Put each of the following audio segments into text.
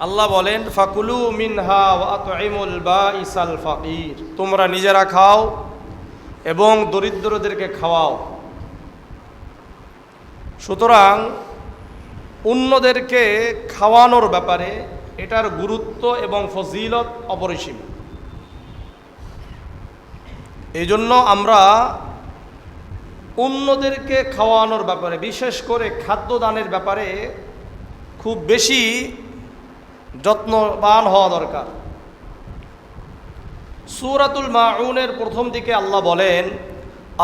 আল্লাহ বলেন, ফাকুলু মিনহা ওয়া আতইমুল বাঈসাল ফাকির, তোমরা নিজেরা খাও এবং দরিদ্রদেরকে খাওয়াও। সুতরাং অন্যদেরকে খাওয়ানোর ব্যাপারে এটার গুরুত্ব এবং ফজিলত অপরিসীম। এই জন্য আমরা অন্যদেরকে খাওয়ানোর ব্যাপারে, বিশেষ করে খাদ্যদানের ব্যাপারে খুব বেশি যত্নবান হওয়া দরকার। সূরাতুল মাউনের প্রথম দিকে আল্লাহ বলেন,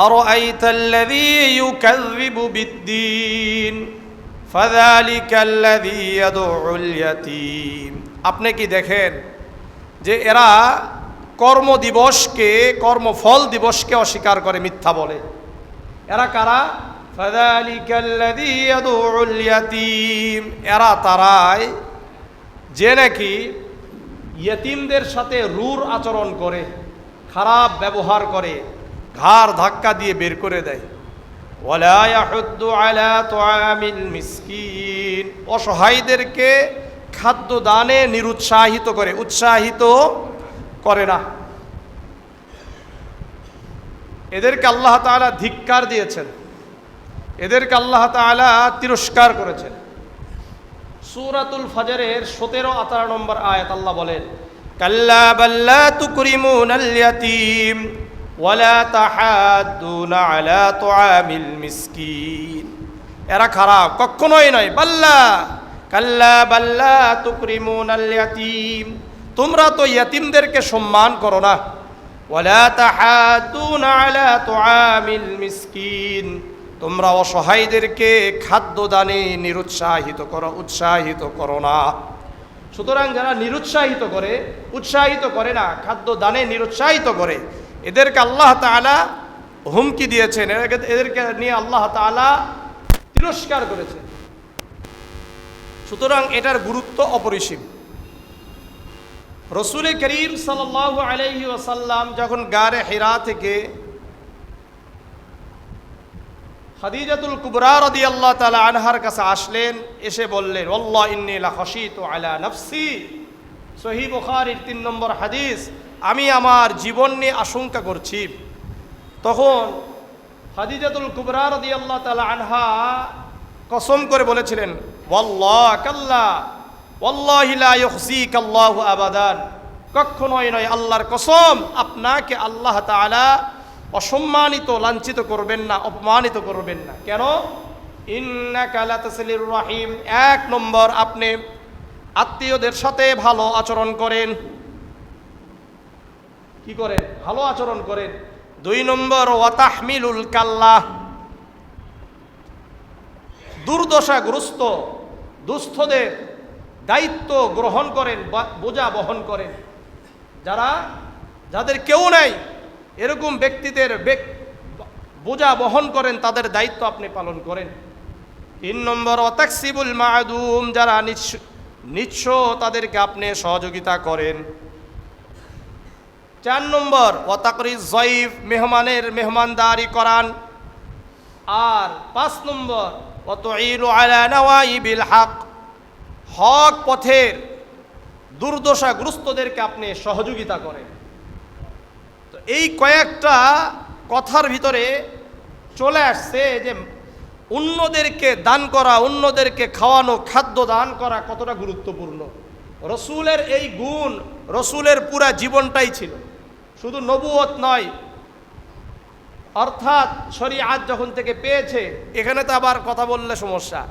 আরাআইতাল্লাযী ইউকাযযিবু বিদ্দীন ফাযালিকাল্লাযী ইয়াদউল ইয়াতীম। আপনি কি দেখেন যে এরা কর্মদিবসকে, কর্মফল দিবসকে অস্বীকার করে, মিথ্যা বলে। এরা কারা? ফাযালিকাল্লাযী ইয়াদউল ইয়াতীম, এরা তারাই যে নাকি ইয়েতিমদের সাথে রূঢ় আচরণ করে, খারাপ ব্যবহার করে, ঘাড় ধাক্কা দিয়ে বের করে দেয়। ওয়ালা ইয়াহুদ্দু আলা তুআমিল মিসকিন, অসহায়দেরকে খাদ্য দানে নিরুৎসাহিত করে, উৎসাহিত করে না। এদেরকে আল্লাহ তাআলা ধিক্কার দিয়েছেন, এদেরকে আল্লাহ তাআলা তিরস্কার করেছেন। সূরাতুল ফাজরের 17-18 নম্বর আয়াত আল্লাহ বলেন, কাল্লা বাল্লা তুকরিমুনাল ইয়াতীম ওয়ালা তাহাদ্দুনা আলা তুআমিল মিসকিন। এরা খারাপ, কখনোই নয়। বাল্লা, কাল্লা বাল্লা তুকরিমুনাল ইয়াতীম, তোমরা তো ইয়াতীমদেরকে সম্মান করো না। ওয়ালা তাহাদ্দুনা আলা তুআমিল মিসকিন, তোমরা অসহায়দেরকে খাদ্য দানে নিরুৎসাহিত করো, উৎসাহিত করো না। সুতরাং যারা নিরুৎসাহিত করে, উৎসাহিত করে না, খাদ্য দানে নিরুৎসাহিত করে, এদেরকে আল্লাহ তাআলা হুমকি দিয়েছেন, এদেরকে নিয়ে আল্লাহ তাআলা তিরস্কার করেছেন। সুতরাং এটার গুরুত্ব অপরিসীম। রাসূল করিম সাল্লাল্লাহু আলাইহি ওয়াসাল্লাম যখন গারে হিরা থেকে খাদিজাতুল কুবরা রাদিয়াল্লাহু তাআলা আনহার কাছে আসলেন, এসে বললেন, ওয়াল্লাহি ইন্নী লাখাশিতু আলা নাফসি, সহিহ বুখারীর 3 নম্বর হাদিস, আমি আমার জীবন নিয়ে আশঙ্কা করছি। তখন খাদিজাতুল কুবরা রাদিয়াল্লাহু তাআলা আনহা কসম করে বলেছিলেন, ওয়াল্লাহ কাল্লা ওয়াল্লাহি লা ইউখজিকাল্লাহু আবাদান, কখনোই নয়, আল্লাহর কসম, আপনাকে আল্লাহ তাআলা অসম্মানিত, লাঞ্ছিত করবেন না, অপমানিত করবেন না। কেন? ইন্নাকা লাতাসিলুর রাহিম, 1 নম্বর আপনি আত্মীয়দের সাথে ভালো আচরণ করেন। কি করেন? ভালো আচরণ করেন। 2 নম্বর ওয়া তাহমিলুল কাল্লা, দুর্দশাগ্রস্ত দুস্থদের দায়িত্ব গ্রহণ করেন, বোঝা বহন করেন। যাদের কেউ নাই, এরকম ব্যক্তিদের বোঝা বহন করেন, তাদের দায়িত্ব আপনি পালন করেন। 3 নম্বর ওয়া তাকসিবুল মা'দুম, যারা নিঃস্ব তাদেরকে আপনি সহযোগিতা করেন। 4 নম্বর ওয়া তাকরিজ যায়ফ, মেহমানের মেহমানদারি করান। আর 5 নম্বর ওয়া তুঈনু আলা নাওয়াইবিল হক, হক পথের দুর্দশাগ্রস্তদেরকে আপনি সহযোগিতা করেন। তো এই কয়েকটা কথার ভিতরে চলে আসছে যে অন্যদেরকে দান করা, অন্যদেরকে খাওয়ানো, খাদ্য দান করা কতটা গুরুত্বপূর্ণ। রসুলের এই গুণ রসুলের পুরা জীবনটাই ছিল, শুধু নবুয়ত নয়। অর্থাৎ শরীআত যখন থেকে পেয়েছে, এখানে তো আবার কথা বললে সমস্যা।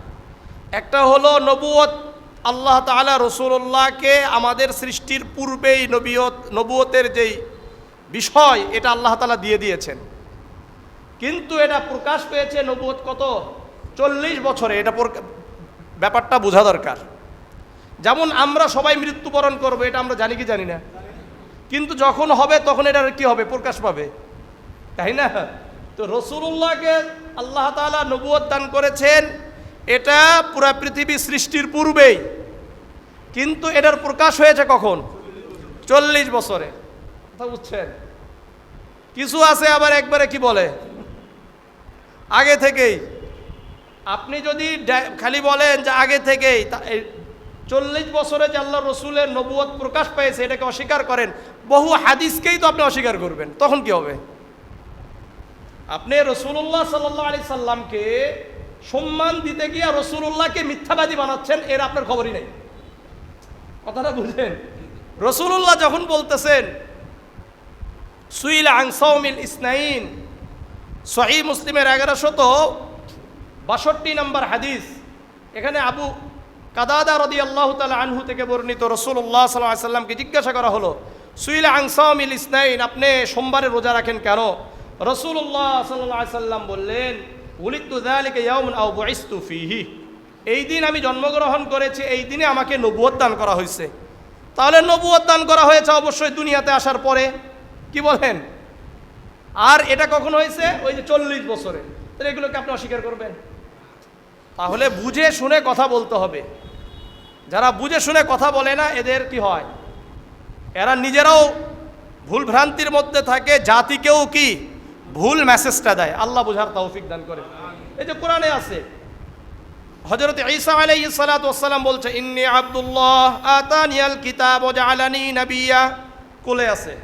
একটা হলো নবুয়ত, আল্লাহ তাআলা রসুল্লাহকে আমাদের সৃষ্টির পূর্বেই নবুয়তের যেই বিষয়, এটা আল্লাহ তাআলা দিয়ে দিয়েছেন। কিন্তু এটা প্রকাশ পেয়েছে নবুয়ত কত? 40 বছরে। এটা ব্যাপারটা বোঝা দরকার। যেমন আমরা সবাই মৃত্যুবরণ করবো, এটা আমরা জানি কি জানি না, কিন্তু যখন হবে তখন এটার কি হবে? প্রকাশ পাবে, তাই না? তো রসুল্লাহকে আল্লাহ তাআলা নবুয়ত দান করেছেন, এটা পুরা পৃথিবী সৃষ্টির পূর্বেই, কিন্তু এটার প্রকাশ হয়েছে কখন? 40 বছরে। কথা বুঝছেন? কিছু আছে আবার একবারে কি বলে, আগে থেকেই। আপনি যদি খালি বলেন যে আগে থেকেই, 40 বছরে যে আল্লাহ রসুলের নবুয়ত প্রকাশ পেয়েছে এটাকে অস্বীকার করেন, বহু হাদিসকেই তো আপনি অস্বীকার করবেন, তখন কি হবে? আপনি রসুল্লাহ সাল্লাল্লাহু আলাইহি সাল্লামকে সম্মান দিতে গিয়ে রসুল্লাহকে মিথ্যাবাদী বানাচ্ছেন, এর আপনার খবরই নেই। কথাটা বুঝলেন? রসুল্লাহ যখন বলতেছেন সুইল আন সাওমিল ইসনাইন, সহিহ মুসলিমের 1162 নম্বর হাদিস, এখানে আবু কাদাদা রাদিয়াল্লাহু তাআলা আনহু থেকে বর্ণিত, রাসূলুল্লাহ সাল্লাল্লাহু আলাইহি সাল্লামকে জিজ্ঞাসা করা হলো সুইল আন সাওমিল ইসনাইন, আপনি সোমবারে রোজা রাখেন কেন? রাসূলুল্লাহ সাল্লাল্লাহু আলাইহি সাল্লাম বললেন উলিদতু যালিকা ইয়াউমান আও বুইসতু ফীহি, এই দিন আমি জন্মগ্রহণ করেছি, এই দিনে আমাকে নবুয়ত দান করা হয়েছে। তাহলে নবুয়ত দান করা হয়েছে অবশ্যই দুনিয়াতে আসার পরে, কি বলেন? আর এটা কখন হয়েছে? ওই যে 40 বছরে। তাহলে এগুলোকে আপনি অস্বীকার করবেন? তাহলে বুঝে শুনে কথা বলতে হবে। যারা বুঝে শুনে কথা বলে না এদের কি হয়? এরা নিজেরাও ভুল ভ্রান্তির মধ্যে থাকে, জাতিকেও কি ভুল মেসেজটা দেয়। আল্লাহ বুঝার তৌফিক দান করে। এই যে কোরআনে আছে, হযরত ঈসা আলাইহিস সালাতু ওয়াস সালাম বলছে ইন্নী আব্দুল্লাহ আতানিয়াল কিতাব ওয়া জাআলানি নাবিয়্যা, কোলে আছে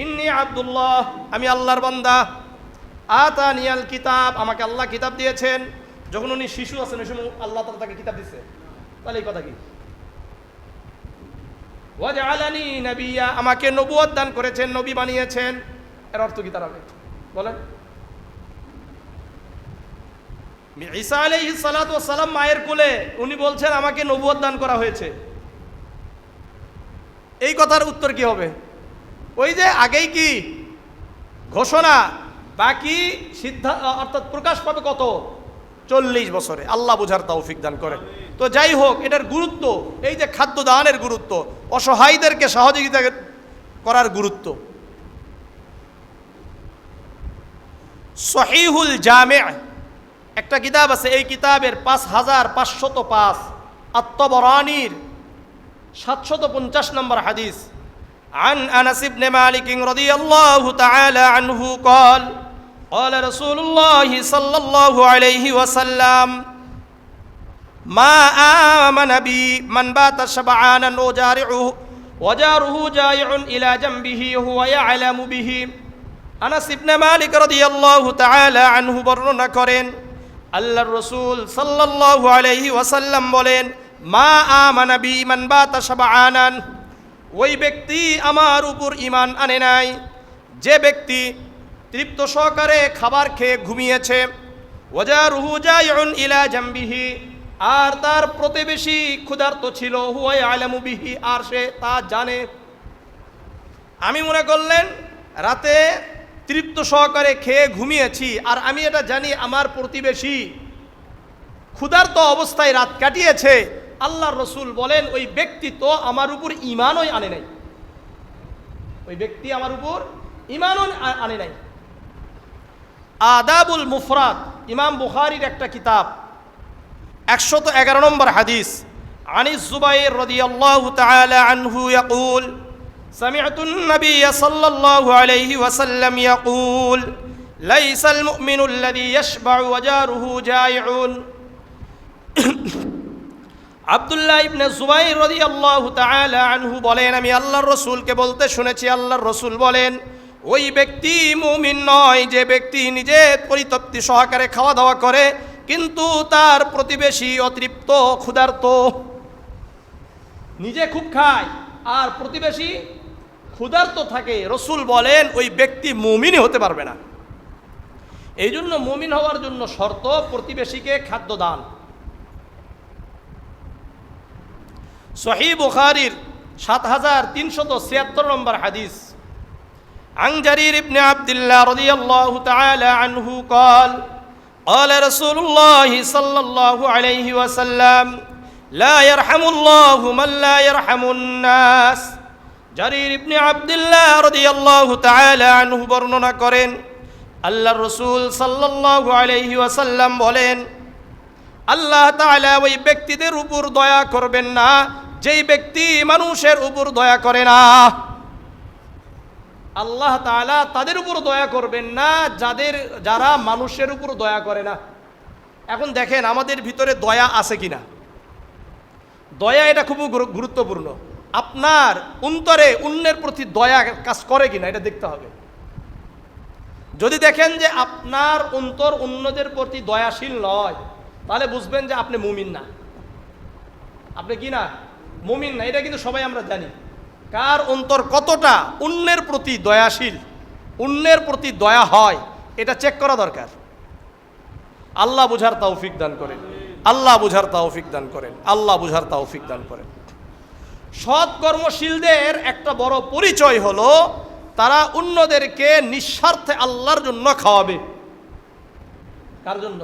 ইন্নী আব্দুল্লাহ, আমি আল্লাহর বান্দা, আতানিয়াল কিতাব, আমাকে আল্লাহ কিতাব দিয়েছেন। যখন উনি শিশু আছেন ওই সময় আল্লাহ তাআলা তাকে কিতাব দিয়েছে, তাহলে এই কথা কি? ওয়া জাআলানি নাবিয়্যা, আমাকে নবুয়ত দান করেছেন, নবী বানিয়েছেন, এর অর্থ কি দাঁড়াবে বলেন? ঈসা আলাইহিস সালাতু ওয়াস সালাম মায়ের কোলে, উনি বলছেন আমাকে নবুয়ত দান করা হয়েছে, এই কথার উত্তর কি হবে? ওই যে আগেই কি ঘোষণা, বাকি সিদ্ধান্ত অর্থাৎ প্রকাশ পাবে কত? 40 বছরে। আল্লাহ বুঝার তৌফিক দান করে। তো যাই হোক, এটার গুরুত্ব, এই যে খাদ্য দানের গুরুত্ব, অসহায়দেরকে সহযোগিতা করার গুরুত্ব। সহিহুল জামি' একটা কিতাব আছে, এই কিতাবের 5505, আত-তাবরানীর 750 নম্বর হাদিস। عن أنس بن مالك رضي الله تعالى عنه قال قال رسول الله صلى الله عليه وسلم ما آمن بي من بات شبعانا وجاره جائع إلى جنبه وهو يعلم به। আনাস ইবনে মালিক রাদিয়াল্লাহু তাআলা আনহু বর্ণনা করেন, আল্লাহর রাসূল সাল্লাল্লাহু আলাইহি ওয়াসাল্লাম বলেন মা আমানা বি মান বাতা শাবআনান, ওই ব্যক্তি আমার উপর ঈমান আনে নাই যে ব্যক্তি তৃপ্ত সহকারে খাবার খেয়ে ঘুমিয়েছে, ওয়াজারুহু জাইউন ইলা জামবিহি, আর তার প্রতিবেশী ক্ষুধার্ত ছিল, হুয়া ইয়ালামু বিহি, আর সে তা জানে। আমি মনে করলেন রাতে তৃপ্ত সহকারে খেয়ে ঘুমিয়েছি, আর আমি এটা জানি আমার প্রতিবেশী ক্ষুধার্ত অবস্থায় রাত কাটিয়েছে। আল্লাহর রাসূল বলেন ওই ব্যক্তি তো আমার উপর ঈমানই আনে নাই, ওই ব্যক্তি আমার উপর ঈমানই আনে নাই। আদাবুল মুফরাদ, ইমাম বুখারীর একটা কিতাব, 111 নম্বর হাদিস। আনিস জুবাইর রাদিয়াল্লাহু তাআলা আনহু ইয়াকুল سمعت النبي صلى الله عليه وسلم يقول ليس المؤمن الذي يشبع وجاره جائع। আব্দুল্লাহ ইবনে জুবাইর রাদিয়াল্লাহু তাআলা আনহু বলেন আমি আল্লাহর রাসূলকে বলতে শুনেছি, আল্লাহর রাসূল বলেন ওই ব্যক্তি মুমিন নয় যে ব্যক্তি নিজে পরিতৃপ্তি সহকারে খাওয়া দাওয়া করে কিন্তু তার প্রতিবেশী অতৃপ্ত ক্ষুধার্ত। নিজে খুব খায় আর প্রতিবেশী ক্ষুধার্ত থাকে, রাসূল বলেন ওই ব্যক্তি মুমিনই হতে পারবে না। এই জন্য মুমিন হওয়ার জন্য শর্ত প্রতিবেশীকে খাদ্য দান। সহিহ বুখারীর 7376 নম্বর হাদিস। عن جرير بن عبد الله رضي الله تعالى عنه قال قال رسول الله صلى الله عليه وسلم لا يرحم الله من لا يرحم الناس। জারির ইবনে আব্দুল্লাহ রাদিয়াল্লাহু তাআলা আনহু বর্ণনা করেন আল্লাহর রাসূল সাল্লাল্লাহু আলাইহি ওয়াসাল্লাম বলেন আল্লাহ তাআলা ওই ব্যক্তিদের উপর দয়া করবেন না যেই ব্যক্তি মানুষের উপর দয়া করে না। আল্লাহ তাআলা তাদের উপর দয়া করবেন না যারা মানুষের উপর দয়া করে না। এখন দেখেন আমাদের ভিতরে দয়া আছে কিনা? দয়া এটা খুব গুরুত্বপূর্ণ। আপনার অন্তরে অন্যের প্রতি দয়া কাজ করে কিনা এটা দেখতে হবে। যদি দেখেন যে আপনার অন্তর অন্যদের প্রতি দয়াশীল নয়, তাহলে বুঝবেন যে আপনি মুমিন না। আপনি কি না? মুমিন না। এটা কিন্তু সবাই আমরা জানি কার অন্তর কতটা অন্যের প্রতি দয়াশীল, অন্যের প্রতি দয়া হয়, এটা চেক করা দরকার। আল্লাহ বুঝার তৌফিক দান করেন, আল্লাহ বুঝার তৌফিক দান করেন, আল্লাহ বুঝার তৌফিক দান করেন। সৎ কর্মশীলদের একটা বড় পরিচয় হলো তারা অন্যদেরকে নিঃস্বার্থে আল্লাহর জন্য খাওয়াবে। কার জন্য?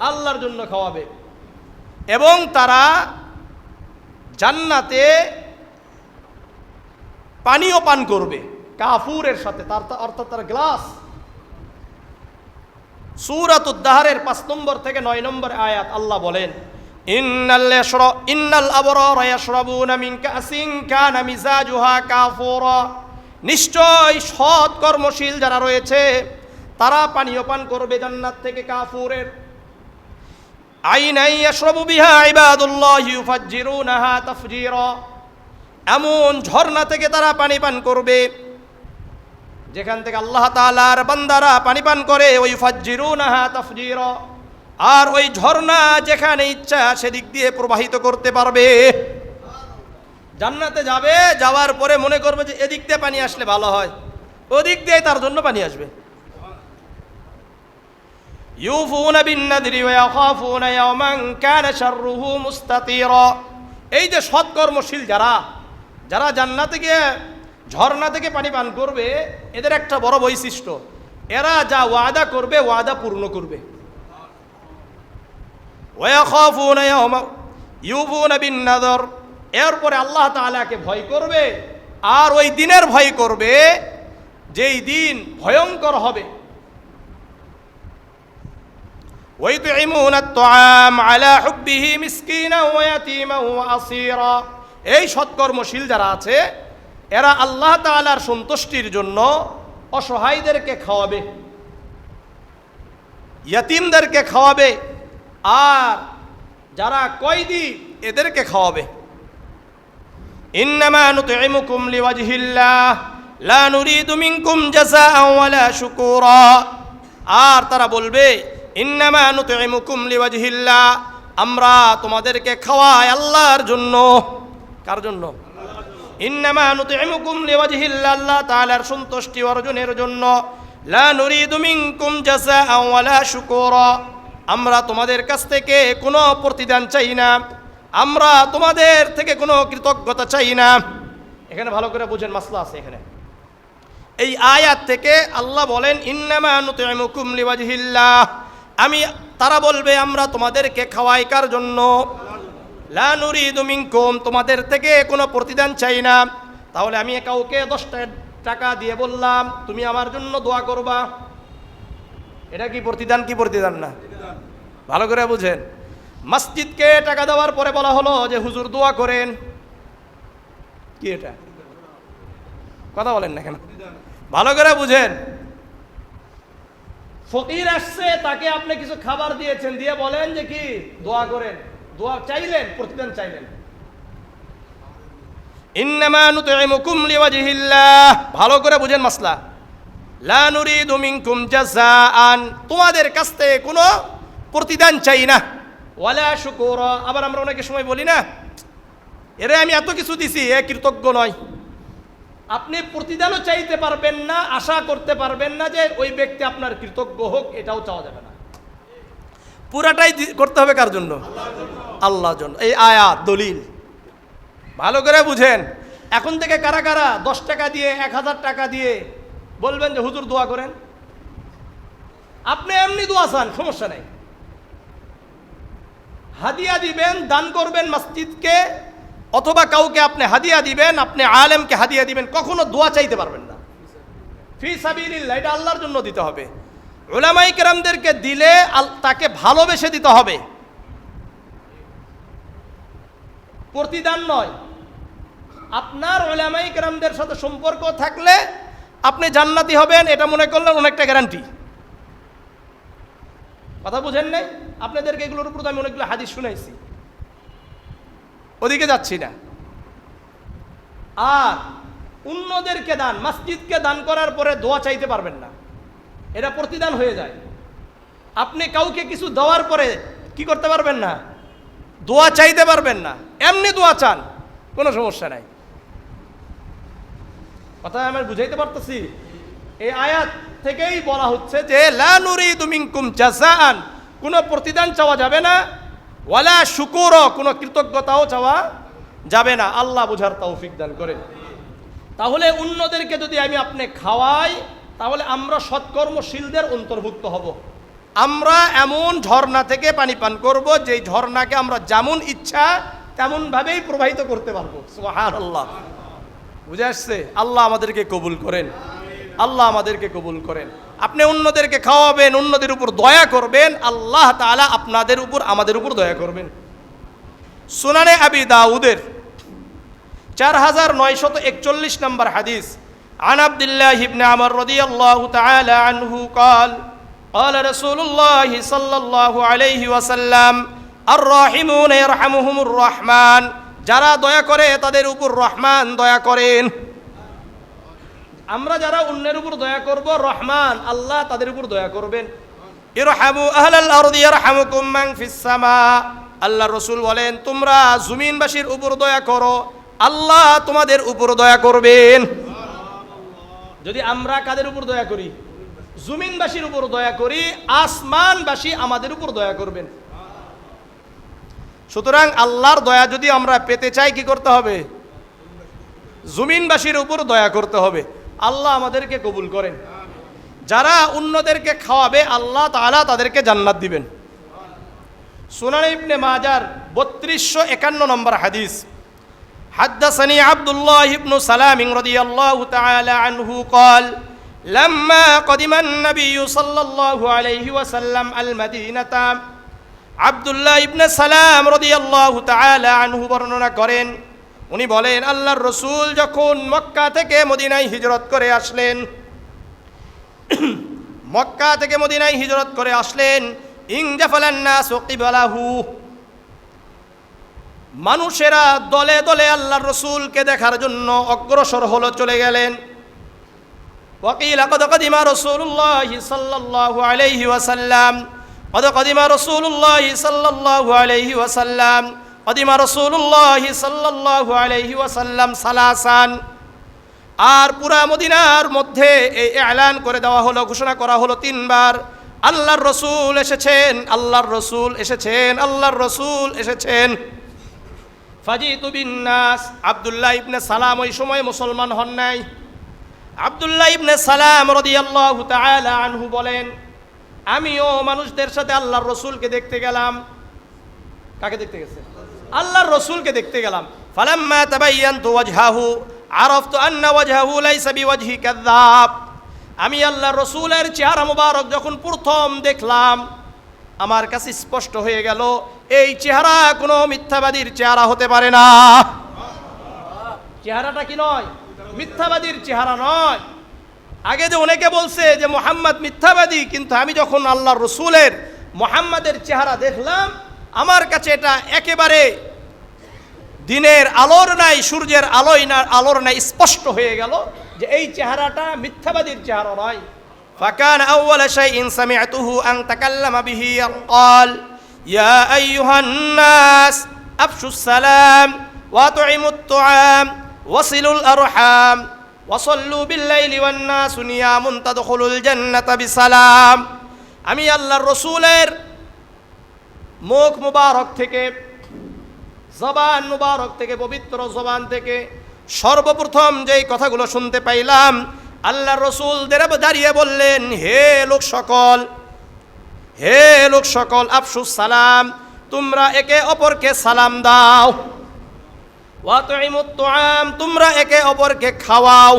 আল্লাহর জন্য খাওয়াবে। এবং তারা জান্নাতে পানীয় পান করবে কাফুরের সাথে, অর্থাৎ তার গ্লাস। সূরাতুদ দাহরের 5 নম্বর থেকে 9 নম্বর আয়াত আল্লাহ বলেন, ইন্নাল আবরারা ইয়াশরাবুনা মিন কাসিন কানা মিজাজুহা কাফুরা। নিশ্চয় সৎ কর্মশীল যারা রয়েছে তারা পানীয় পান করবে জান্নাত থেকে কাফুরের। আইনাই ইয়াশরাবু বিহা ইবাদুল্লাহি ইউফাজ্জিরুনাহা তাফজীরা। এমন ঝর্ণা থেকে তারা পানি পান করবে যেখান থেকে আল্লাহ তাআলার বান্দারা পানি পান করে। ওই ইউফাজ্জিরুনাহা তাফজীরা। আর ওই ঝর্ণা যেখানে ইচ্ছা সেদিক দিয়ে প্রবাহিত করতে পারবে। জান্নাতে যাবে, যাওয়ার পরে মনে করবে যে এদিক দিয়ে পানি আসলে ভালো হয়, ওদিক দিয়ে তার জন্য পানি আসবে। ইউফুনা বিন-নাযরি ওয়া ইয়াখাফুনা ইয়াওমান কানা শাররুহু মুস্তাতিরা। এই যে সৎকর্মশীল যারা জান্নাতে গিয়ে ঝর্ণা থেকে পানি পান করবে, এদের একটা বড় বৈশিষ্ট্য, এরা যা ওয়াদা করবে ওয়াদা পূর্ণ করবে। ওয়া ইয়াখাফুনা ইয়াওমা ইউফুনা বিন-নাযর। এরপরে আল্লাহ তাআলাকে ভয় করবে, আর ওই দিনের ভয় করবে যেই দিন ভয়ঙ্কর হবে। ওয়াইতুইমুনা আত-তাআম আলা হুব্বিহি মিসকিনা ওয়া ইয়াতীমা ওয়া আসীরা। এই সৎকর্মশীল যারা আছে এরা আল্লাহ তাআলার সন্তুষ্টির জন্য অসহায়দেরকে খাওয়াবে, ইয়াতীমদেরকে খাওয়াবে, আর যারা কয়েদি এদেরকে খাওয়াবে। ইন্নামা নুতইমুকুম লিওয়াজহিল্লাহ লা নুরিদু মিনকুম জাযাআন ওয়ালা শুকুরা। আর তারা বলবে, ইন্নামা নুতইমুকুম লিওয়াজহিল্লাহ, আমরা তোমাদেরকে খাওয়াই আল্লাহর জন্য। কার জন্য? ইন্নামা নুতইমুকুম লিওয়াজহিল্লাহ, আল্লাহ তাআলার সন্তুষ্টি অর্জনের জন্য। লা নুরিদু মিনকুম জাযাআন ওয়ালা শুকুরা, আমরা তোমাদের কাছ থেকে কোনো প্রতিদান চাই না, আমরা তোমাদের থেকে কোনো কৃতজ্ঞতা চাই না। এখানে ভালো করে বুঝেন, মাসলা আছে এখানে। এই আয়াত থেকে আল্লাহ বলেন ইন্নামা নুতইমুকুম লিওয়াজহিল্লাহ, তারা বলবে আমরা তোমাদেরকে খাওয়াই কার জন্য? লা নুরিদু মিনকুম, তোমাদের থেকে কোনো প্রতিদান চাই না। তাহলে আমি কাউকে 10 টাকা দিয়ে বললাম তুমি আমার জন্য দোয়া করবা, এটা কি প্রতিদান? কি প্রতিদান না? ভালো করে বুঝেন। মসজিদকে টাকা দেওয়ার পরে বলা হলো যে হুজুর দোয়া করেন, কি এটা? কথা বলেন না কেন? ভালো করে বুঝেন। ফকির আসছে, তাকে আপনি কিছু খাবার দিয়েছেন, দিয়ে বলেন যে কি দোয়া করেন, দোয়া চাইলেন, প্রতিদান চাইলেন। ইন্নামা নুতইমুকুম লিওয়াজহিল্লাহ, ভালো করে বুঝেন মাসলা। লা নুরিদু মিনকুম জাযাআন, তোমাদের কাছ থেকে কোনো প্রতিদান চাই না। ওয়ালা শুকুরা, আবার আমরা অনেক সময় বলি না, এরে আমি এত কিছু দিছি, এ কৃতজ্ঞ নয়। আপনি প্রতিদানও চাইতে পারবেন না, আশা করতে পারবেন না যে ওই ব্যক্তি আপনার কৃতজ্ঞ হোক, এটাও চাওয়া যাবে না। পুরাটাই করতে হবে কার জন্য? আল্লাহর জন্য। এই আয়াত দলিল ভালো করে বুঝেন। এখন থেকে কারা কারা 10 টাকা দিয়ে 1000 টাকা দিয়ে বলবেন যে হুজুর দোয়া করেন? আপনি এমনি দোয়া চান, সমস্যা নেই। হাদিয়া দিবেন, দান করবেন মসজিদকে, অথবা কাউকে আপনি হাদিয়া দিবেন, আপনি আলেমকে হাদিয়া দিবেন, কখনো দোয়া চাইতে পারবেন না। ফি সাবিলিল্লাহ, এটা আল্লাহর জন্য দিতে হবে। উলামায়ে কেরামদেরকে দিলে তাকে ভালোবেসে দিতে হবে, প্রতিদান নয়। আপনার উলামায়ে কেরামদের সাথে সম্পর্ক থাকলে আপনি জান্নাতি হবেন, এটা মনে করলেন অনেকটা গ্যারান্টি। কথা বুঝেন নাই? আপনাদেরকে এগুলোর উপর আমি অনেকগুলো হাদিস শুনাইছি। ওদিকে যাচ্ছি না। আর অন্যদেরকে দান, মসজিদকে দান করার পরে দোয়া চাইতে পারবেন না, এটা প্রতিদান হয়ে যায়। আপনি কাউকে কিছু দেওয়ার পরে কি করতে পারবেন না, দোয়া চাইতে পারবেন না। এমনি দোয়া চান, কোনো সমস্যা নাই। কথা আমি বুঝাইতে পারতেছি? এই আয়াত থেকেই বলা হচ্ছে যে লা নুরিদু মিনকুম জাযাআন, কোনো প্রতিদান চাওয়া যাবে না, ওয়ালা শুকুর, কোনো কৃতজ্ঞতাও চাওয়া যাবে না। আল্লাহ বুঝার তৌফিক দান করেন। তাহলে অন্যদেরকে যদি আমি আপনি খাওয়াই, তাহলে আমরা সৎকর্মশীলদের অন্তর্ভুক্ত হব। আমরা এমন ঝর্ণা থেকে পানি পান করব, যেই ঝর্ণাকে আমরা যেমন ইচ্ছা তেমনভাবেই প্রবাহিত করতে পারবো। সুবহানাল্লাহ, বুঝে আসছে? আল্লাহ আমাদেরকে কবুল করেন, আল্লাহ আমাদেরকে কবুল করেন। আপনি অন্যদেরকে খাওয়াবেন, অন্যদের উপর দয়া করবেন, আল্লাহ তাআলা আপনাদের উপর, আমাদের উপর দয়া করবেন। সুনানে আবি দাউদের 4941 নম্বর হাদিস, আন আব্দুল্লাহ ইবনে আমর রাদিয়াল্লাহু তাআলা আনহু قال قال رسول الله صلى الله عليه وسلم الراحمون يرحمهم الرحمن, যারা দয়া করে তাদের উপর রহমান দয়া করেন। আমরা যারা অন্যের উপর দয়া করব, রহমান আল্লাহ তাদের উপর দয়া করবেন। ইরহামু আহলাল আরদি ইয়ারহামুকুম মান ফিস সামা, আল্লাহ রাসূল বলেন তোমরা জমিনবাসীর উপর দয়া করো, আল্লাহ তোমাদের উপর দয়া করবেন। যদি আমরা কাদের উপর দয়া করি, জমিনবাসীর উপর দয়া করি, আসমানবাসী আমাদের উপর দয়া করবেন। সুতরাং আল্লাহর দয়া যদি আমরা পেতে চাই কি করতে হবে, জমিনবাসীর উপর দয়া করতে হবে। আল্লাহ আমাদেরকে কবুল করেন। যারা অন্যদেরকে খাওয়াবে আল্লাহ তাআলা তাদেরকে জান্নাত দিবেন। সুনান ইবনে মাজার 3251 নম্বর হাদিস, হাদ্দাসানি আব্দুল্লাহ ইবনু সালাম রাদিয়াল্লাহু তাআলা আনহু قال لما قدم النبي صلى الله عليه وسلم المدينة, আব্দুল্লাহ ইবনে সালাম রাদিয়াল্লাহু তাআলা আনহু বর্ণনা করেন, উনি বলেন আল্লাহর রাসূল যখন মক্কা থেকে মদিনায় হিজরত করে আসলেন, মক্কা থেকে মদিনায় হিজরত করে আসলেন, ইনজাফালান নাসু কিবালাহু, মানুষেরা দলে দলে আল্লাহর রাসূলকে দেখার জন্য অগ্রসর হলো, চলে গেলেন। ওয়াকিল قد قدم رسول الله صلى الله عليه وسلم قد قدم رسول الله صلى الله عليه وسلم قدم رسول الله صلى الله عليه وسلم সালাসান, আর পুরা মদিনার মধ্যে এই এলান করে দেওয়া হলো, ঘোষণা করা হলো 3 বার, আল্লাহর রাসূল এসেছেন, আল্লাহর রাসূল এসেছেন, আল্লাহর রাসূল এসেছেন। ফাজিতু বিন নাস, আব্দুল্লাহ ইবনে সালাম ওই সময় মুসলমান হন নাই। আব্দুল্লাহ ইবনে সালাম রাদিয়াল্লাহু তাআলা আনহু বলেন আমিও মানুষদের সাথে আল্লাহর রাসূলকে দেখতে গেলাম। কাকে দেখতে গেছে? আল্লাহর রাসূলকে দেখতে গেলাম। ফালাম্মা তাবায়য়ানতু ওয়াজহাহু আরাফতু আন্না ওয়াজহাহু লাইসা বিওয়াজহি কাযাব, আমি আল্লাহর রাসূলের চেহারা মোবারক যখন প্রথম দেখলাম, আমার কাছে স্পষ্ট হয়ে গেল এই চেহারা কোনো মিথ্যাবাদীর চেহারা হতে পারে না। চেহারাটা কি নয়? মিথ্যাবাদীর চেহারা নয়। আগে যে অনেকে বলছে যে মুহাম্মদ মিথ্যাবাদী, কিন্তু আমি যখন আল্লাহর রাসূলের মুহাম্মাদের চেহারা দেখলাম, আমার কাছে এটা একেবারে দিনের আলোর নাই, সূর্যের আলোর নাই স্পষ্ট হয়ে গেল যে এই চেহারাটা মিথ্যাবাদীর চেহারা নয়। ফাকান আউয়াল শাইইন সামি'তুহু আন তাকাল্লামা বিহি ক্বাল ইয়া আইয়ুহান নাস আফশুস সালাম ওয়া আত'ইমুত তুআম ওয়াসিলুল আরহাম ওয়াসাল্লু বিল-লাইলি ওয়ান-নাসু নিয়ামুন তাদখুলুল জান্নাতা বিসালাম। আমি আল্লাহর রাসূলের মুখ মুবারক থেকে, জবান মুবারক থেকে, পবিত্র জবান থেকে সর্বপ্রথম যেই কথাগুলো শুনতে পাইলাম, আল্লাহর রাসূল দাঁড়িয়ে বললেন, হে লোক সকল, হে লোক সকল, আফশুস সালাম, তোমরা একে অপরকে সালাম দাও, ওয়া তুইমুত তুআম, তোমরা একে অপরকে খাওয়াও।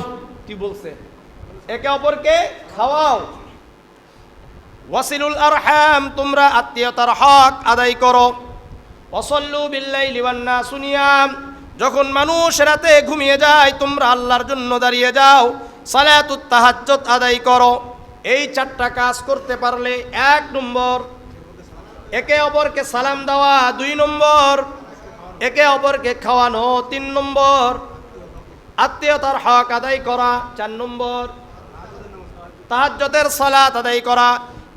কি বলছে? একে অপরকে খাওয়াও। ওয়াসিলুল আরহাম, তোমরা আত্মীয়তার হক আদায় করো। ওয়াসাল্লু বিল-লাইলি ওয়ান-নাসু নিয়াম, যখন মানুষ রাতে ঘুমিয়ে যায় তোমরা আল্লাহর জন্য দাঁড়িয়ে যাও, সালাতুত তাহাজ্জুদ আদায় করো। এই 4টা কাজ করতে পারলে, 1 নম্বর একে অপরকে সালাম দেওয়া, 2 নম্বর একে অপরকে খাওয়ানো, 3 নম্বর আত্মীয়তার হক আদায় করা, 4 নম্বর তাহাজ্জুদের সালাত আদায় করা।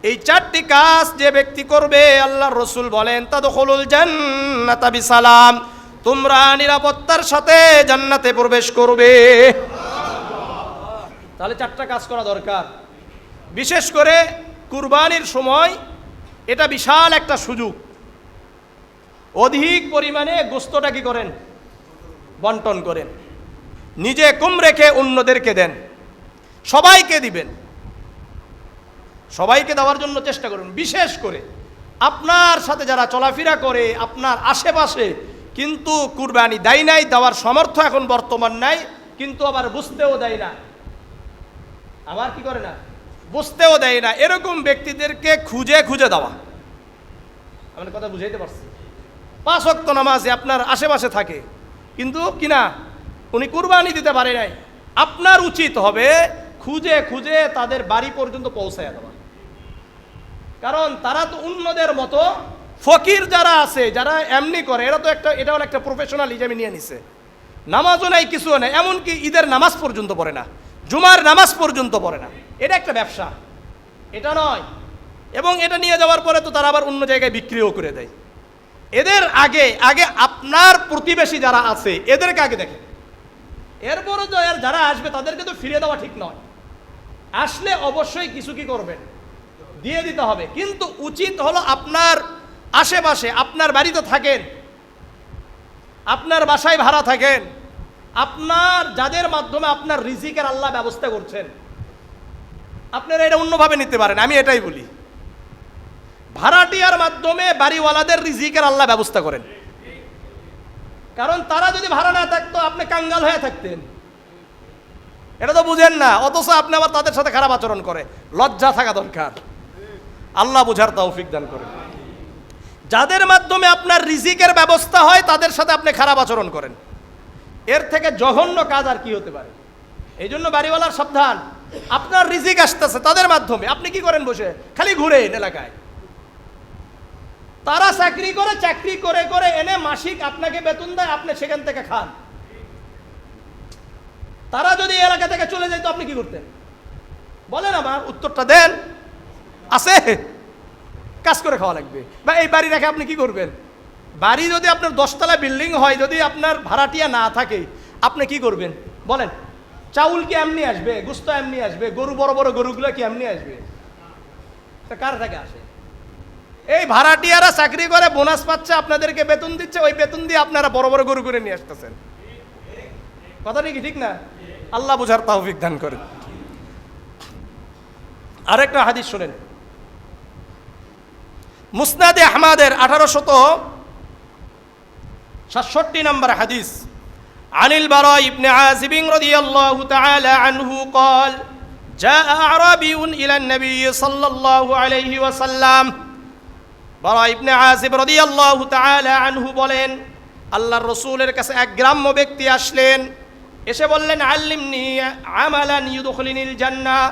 এই 4টি কাজ যে ব্যক্তি করবে, আল্লাহর রাসূল বলেন তাদখুলুল জান্নাতা বিসালাম, তোমরা নিরাপত্তার সাথে জান্নাতে প্রবেশ করবে। তাহলে 4টা কাজ করা দরকার। বিশেষ করে কুরবানির সময় এটা বিশাল একটা সুযোগ। অধিক পরিমাণে গোশতটা কি করেন? বন্টন করেন। নিজে কম রেখে অন্যদেরকে দেন, সবাইকে দিবেন, সবাইকে দেওয়ার জন্য চেষ্টা করুন। বিশেষ করে আপনার সাথে যারা চলাফেরা করে, আপনার আশেপাশে কিন্তু কুরবানি দেয় নাই, দেওয়ার সামর্থ্য এখন বর্তমান নাই, কিন্তু আবার বুঝতেও দেয় না, আবার কি করে না, বুঝতেও দেয় না, এরকম ব্যক্তিদেরকে খুঁজে খুঁজে দেওয়া। আমার কথা বুঝাইতে পারছি? 5 ওয়াক্ত নামাজে আপনার আশেপাশে থাকে, কিন্তু কিনা উনি কুরবানি দিতে পারে নাই, আপনার উচিত হবে খুঁজে খুঁজে তাদের বাড়ি পর্যন্ত পৌঁছায় দেওয়া। কারণ তারা তো অন্যদের মতো ফকির যারা আছে, যারা এমনি করে, এরা তো এটা হলো একটা প্রফেশনাল হিসেবে নিয়ে নিছে। নামাজও নাই, কিছুও নাই, এমনকি ঈদের নামাজ পর্যন্ত পড়ে না, জুমার নামাজ পর্যন্ত পড়ে না। এটা একটা ব্যবসা, এটা নয়। এবং এটা নিয়ে যাওয়ার পরে তো তারা আবার অন্য জায়গায় বিক্রিও করে দেয়। এদের আগে আগে আপনার প্রতিবেশী যারা আছে এদেরকে আগে দেখেন, এরপরে তো যারা আসবে তাদেরকে তো ফিরে দেওয়া ঠিক নয়। আসলে অবশ্যই কিছু কি করবেন, দিয়ে দিতে হবে। কিন্তু উচিত হলো আপনার আশেপাশে, আপনার বাড়িতে থাকেন, আপনার বাসায় ভাড়া থাকেন, আপনার যাদের মাধ্যমে আপনার রিজিকের আল্লাহ ব্যবস্থা করছেন, আপনারা এটা অন্যভাবে নিতে পারেন। আমি এটাই বলি, ভাড়াটিয়ার মাধ্যমে বাড়িওয়ালাদের রিজিকের আল্লাহ ব্যবস্থা করেন। কারণ তারা যদি ভাড়া না থাকতো আপনি কাঙ্গাল হয়ে থাকতেন, এটা তো বুঝেন না, অথচ আপনি আবার তাদের সাথে খারাপ আচরণ করে। লজ্জা থাকা দরকার। আল্লাহ বুঝার তৌফিক দান করেন। যাদের মাধ্যমে আপনার রিজিকের ব্যবস্থা হয় তাদের সাথে আপনি খারাপ আচরণ করেন, এর থেকে জঘন্য কাজ আর কি হতে পারে? এই জন্য বাড়িওয়ালার সাবধান। আপনার রিজিক আসতেছে তাদের মাধ্যমে, আপনি কি করেন? বসে খালি ঘুরেন এলাকায়। তারা চাকরি করে করে এনে মাসিক আপনাকে বেতন দেয়, আপনি সেখান থেকে খান। তারা যদি এলাকা থেকে চলে যেত আপনি কি করতেন? বলেন, আমার উত্তরটা দেন। আছে কাজ করে খাওয়া লাগবে, বা এই বাড়ি রেখে আপনি কি করবেন? বাড়ি যদি আপনার 10 তলা বিল্ডিং হয়, যদি আপনার ভাড়াটিয়া না থাকে আপনি কি করবেন বলেন? চাউল কি এমনি আসবে? গোশত এমনি আসবে? গরু, বড় বড় গরুগুলো কি এমনি আসবে? কার থেকে আসে? এই ভাড়াটিয়ারা চাকরি করে, বোনাস পাচ্ছে, আপনাদেরকে বেতন দিচ্ছে, ওই বেতন দিয়ে আপনারা বড় বড় গরু করে নিয়ে আসতেছেন। কথাটা কি ঠিক না? আল্লাহ বুঝার তৌফিক দান করেন। আরেকটা হাদিস শুনেন, মুসনাদে আহমদের 1867 নম্বর হাদিস। আনিল বারা ইবনে আযিব রাদিয়াল্লাহু তাআলা আনহু قال جاء أعرابي إلى النبي صلى الله عليه وسلم। বারা ইবনে আযিব রাদিয়াল্লাহু তাআলা আনহু বলেন, আল্লাহর রাসূলের কাছে এক গ্রাম্য ব্যক্তি আসলেন, এসে বললেন, আল্লিমনি আমালান ইউদখিলুনিল জান্নাহ,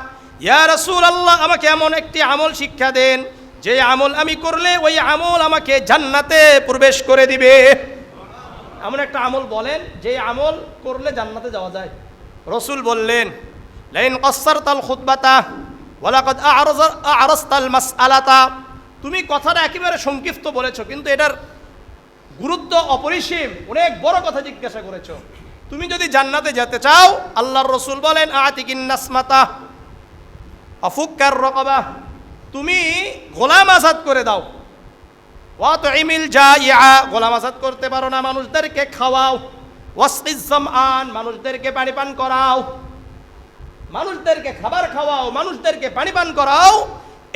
ইয়া রাসূলুল্লাহ, আমাকে এমন একটি আমল শিক্ষা দেন যে আমল আমি করলে ওই আমল আমাকে জান্নাতে প্রবেশ করে দিবে। এমন একটা আমল বলেন যে আমল করলে জান্নাতে যাওয়া যায়। রাসূল বললেন, লাইন কাসসারতাল খুতবাতা ওয়া লাকাদ আ'রাসতাল মাসআলাতা। তুমি কথাটা একেবারে সংক্ষিপ্ত বলেছো, কিন্তু এটার গুরুত্ব অপরিসীম, অনেক বড় কথা জিজ্ঞাসা করেছো। তুমি যদি জান্নাতে যেতে চাও, আল্লাহর রাসূল বলেন, আতিকিন নাসমাতা আফুক্কার রাকাবা, তুমি গোলাম আজাদ করে দাও। ওয়া তুইমিল জাইআ, গোলাম আজাদ করতে পারো না, মানুষদেরকে খাওয়াও। ওয়াসকিজ জামআন, মানুষদেরকে পানি পান করাও, মানুষদেরকে খাবার খাওয়াও, মানুষদেরকে পানি পান করাও,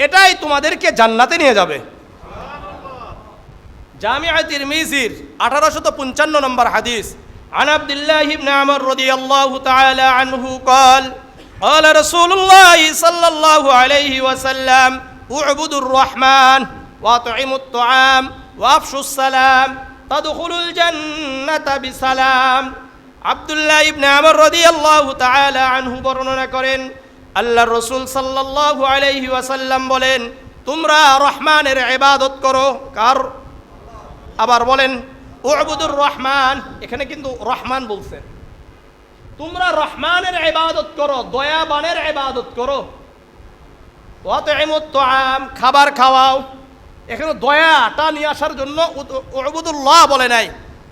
এটাই তোমাদেরকে জান্নাতে নিয়ে যাবে। জামিআ তিরমিজির 1855 নম্বর হাদিস। عن عبد الله بن عمر رضي الله تعالى عنه قال قال رسول الله صلى الله عليه وسلم اعبدوا الرحمن واطعموا الطعام وافشوا السلام تدخلوا الجنة بسلام। আব্দুল্লাহ ইবনে আমর রাদিয়াল্লাহু তাআলা আনহু বর্ণনা করেন, আল্লাহর রাসূল সাল্লাল্লাহু আলাইহি ওয়াসাল্লাম বলেন, তোমরা রহমানের ইবাদত করো। কার? আবার বলেন, উবুদুর রহমান, এখানে কিন্তু রহমান বলছেন, তোমরা রহমানের ইবাদত করো, দয়াবানের ইবাদত করো। ওয়াতইমুত তুআম, খাবার খাওয়াও। এখানে দয়াটা নিয়ে আসার জন্য উবুদুল্লাহ বলে নাই,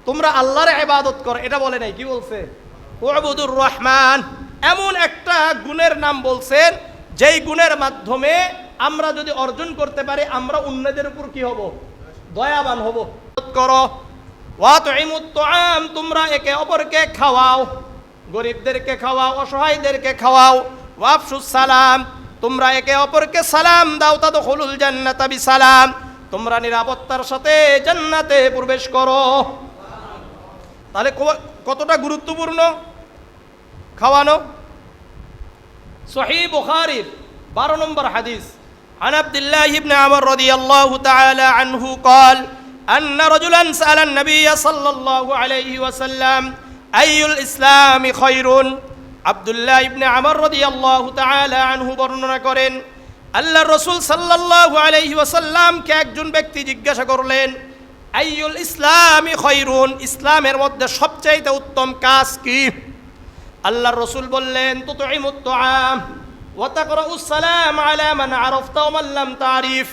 তোমরা আল্লাহর ইবাদত করো এটা বলে নাই। কি বলছে? উবুদুর রহমান। এমন একটা গুণের নাম বলছেন যেই গুণের মাধ্যমে আমরা যদি অর্জন করতে পারি আমরা অন্যদের উপর কি হব? দয়াবান হব। করো। ওয়াতইমুত তুআম, তোমরা একে অপরকে খাওয়াও, গরিবদেরকে খাওয়াও, অসহায়দেরকে খাওয়াও। ওয়াফশুস সালাম, তোমরা একে অপরকে সালাম দাও। তাদখুলুল জান্নাতা বিসালাম, তোমরা নিরাপত্তার সাথে জান্নাতে প্রবেশ করো। তাহলে কতটা গুরুত্বপূর্ণ খাওয়ানো। সহিহ বুখারীর 12 নম্বর হাদিস, عن عبد الله بن عمر رضي الله تعالى عنه قال أن رجلا سأل النبي صلى الله عليه وسلم أي الإسلام خير। আব্দুল্লাহ ইবনে আমর রাদিয়াল্লাহু তাআলা আনহু বর্ণনা করেন, আল্লাহর রাসূল সাল্লাল্লাহু আলাইহি ওয়াসাল্লামকে একজন ব্যক্তি জিজ্ঞাসা করলেন, আইয়ুল ইসলামি খায়রুন, ইসলামের মধ্যে সবচেয়ে উত্তম কাজ কি? আল্লাহর রাসূল বললেন, তুতইমুত তুআম ওয়া তাকরাউস সালাম আলা মান আরাফতা ওয়া মান লাম তারিফ,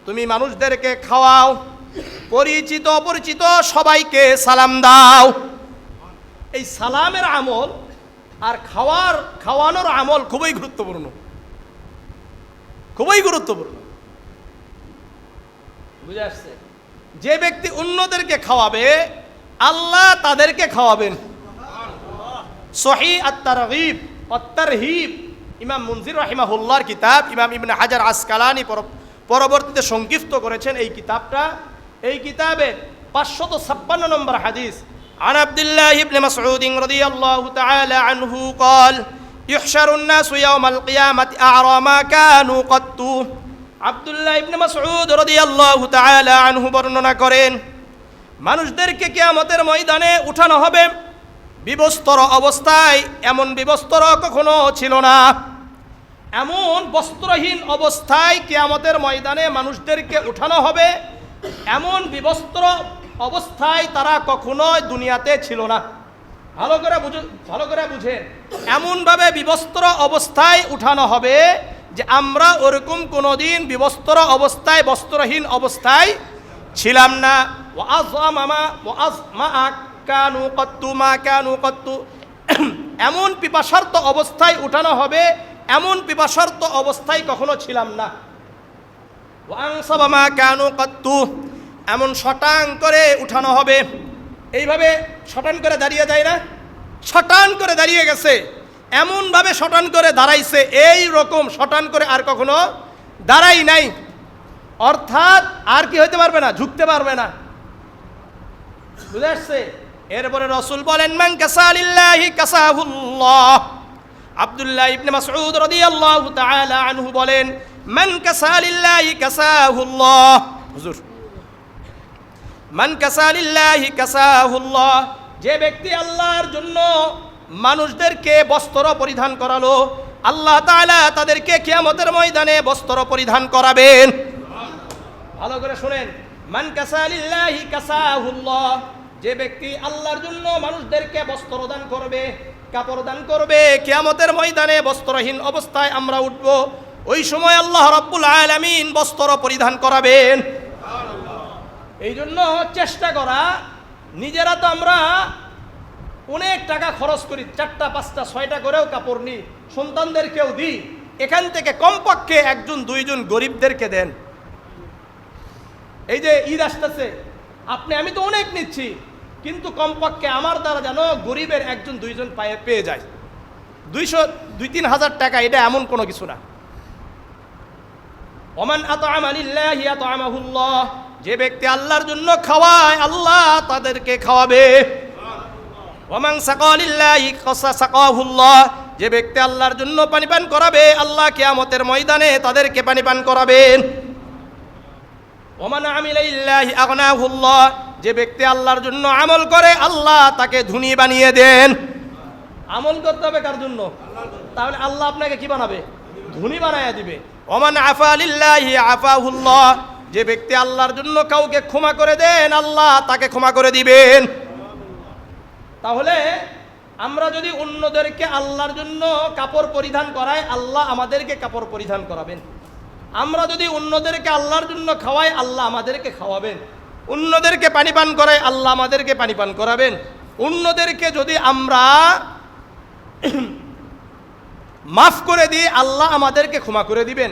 তুমি মানুষদেরকে খাওয়াও, পরিচিত অপরিচিত সবাইকে সালাম দাও। এই সালামের আমল আর খাওয়ানোর আমল খুবই গুরুত্বপূর্ণ, খুবই গুরুত্বপূর্ণ। বুঝে আসছে? যে ব্যক্তি অন্যদেরকে খাওয়াবে আল্লাহ তাদেরকে খাওয়াবেন। সহিহ আত-তারগীব ওয়াত-তারহীব, ইমাম মুনজির রাহিমাহুল্লাহর কিতাব, ইমাম ইবনে হাজার আসকালানি পরবর্তীতে সংক্ষিপ্ত করেছেন এই কিতাবটা। এই কিতাবে 556 নম্বর হাদিস, عن عبد الله بن مسعود رضي الله تعالى عنه قال يحشر الناس يوم القيامة أعرى ما كانوا قط। আব্দুল্লাহ ইবনে মাসউদ রাদিয়াল্লাহু তাআলা আনহু বর্ণনা করেন, মানুষদেরকে কিয়ামতের ময়দানে উঠানো হবে বিবস্ত্র অবস্থায়, এমন বিবস্ত্র কখনো ছিল না। এমন বস্ত্রহীন অবস্থায় কিয়ামতের ময়দানে মানুষদেরকে উঠানো হবে, এমন বিবস্ত্র অবস্থায় তারা কখনোই দুনিয়াতে ছিল না। ভালো করে বুঝেন, এমনভাবে বিবস্ত্র অবস্থায় উঠানো হবে যে আমরা ওরকম কোনোদিন বিবস্ত্র অবস্থায়, বস্ত্রহীন অবস্থায় ছিলাম না। এমন পিপাসার্ত অবস্থায় উঠানো হবে, এমন পিপাসার্ত অবস্থায় কখনো ছিলাম না। এমন শটান করে উঠানো হবে, এইভাবে শটান করে দাঁড়িয়ে যায় না, শটান করে দাঁড়িয়ে গেছে, এমনভাবে শটান করে দাঁড়াইছে, এই রকম শটান করে আর কখনো দাঁড়াই নাই। অর্থাৎ আর কি হইতে পারবে না, ঝুঁকতে পারবে না। বুঝে আসছে? এরপরে রাসূল বলেন, মান কাসালিল্লাহি কাসাহুল্লাহ। আব্দুল্লাহ ইবনে মাসউদ রাদিয়াল্লাহু তাআলা আনহু বলেন, মান কাসালিল্লাহি কাসাহুল্লাহ। হুজুর, মান কাসালিল্লাহি কাসাহুল্লাহ, যে ব্যক্তি আল্লাহর জন্য মানুষদেরকে বস্ত্র পরিধান করালো, আল্লাহ তাআলা তাদেরকে কিয়ামতের ময়দানে বস্ত্র পরিধান করাবেন। ভালো করে শুনেন, মান কাসালিল্লাহি কাসাহুল্লাহ, যে ব্যক্তি আল্লাহর জন্য মানুষদেরকে বস্ত্র দান করবে, কাপড় দান করবে, কিয়ামতের ময়দানে বস্ত্রহীন অবস্থায় আমরা উঠব, ওই সময় আল্লাহ রাব্বুল আলামিন বস্ত্র পরিধান করাবেন। এই জন্য চেষ্টা করা, নিজেরা তো আমরা অনেক টাকা খরচ করি, 4টা 5টা 6টা করেও কাপড় নিই, সন্তানদেরকেও দিই, এখান থেকে কমপক্ষে 1জন 2জন গরিবদেরকে দেন। এই যে ঈদ আসতেছে, আমি তো অনেক নিচ্ছি, কিন্তু কমপক্ষে আমার দ্বারা যেন গরিবের 1জন 2জন পেয়ে যায়। 200-3 হাজার টাকা এটা এমন কোনো কিছু না। ওমান আতআমা লিল্লাহি আতআমাহুল্লাহ, যে ব্যক্তি আল্লাহর জন্য খাওয়ায় আল্লাহ তাদেরকে খাওয়াবে। ওমান সাকা লিল্লাহি সাকাহুল্লাহ, যে ব্যক্তি আল্লাহর জন্য পানি পান করাবে আল্লাহ কিয়ামতের ময়দানে তাদেরকে পানি পান করাবেন। ওমান আমিলা লিল্লাহি আগনাহুল্লাহ, যে ব্যক্তি আল্লাহর জন্য আমল করে আল্লাহ তাকে ধনী বানিয়ে দেন। আমল করতে হবে কার জন্য? তাহলে আল্লাহ আপনাকে কি বানাবে? ধনী বানায়া দিবে। ওমান আফা লিল্লাহি আফাহুল্লাহ, যে ব্যক্তি আল্লাহর জন্য কাউকে ক্ষমা করে দেন, আল্লাহ তাকে ক্ষমা করে দিবেন। তাহলে আমরা যদি অন্যদেরকে আল্লাহর জন্য কাপড় পরিধান করাই, আল্লাহ আমাদেরকে কাপড় পরিধান করাবেন। আমরা যদি অন্যদেরকে আল্লাহর জন্য খাওয়াই, আল্লাহ আমাদেরকে খাওয়াবেন। অন্যদেরকে পানি পান করাই, আল্লাহ আমাদেরকে পানি পান করাবেন। অন্যদেরকে যদি আমরা মাফ করে দিই, আল্লাহ আমাদেরকে ক্ষমা করে দিবেন।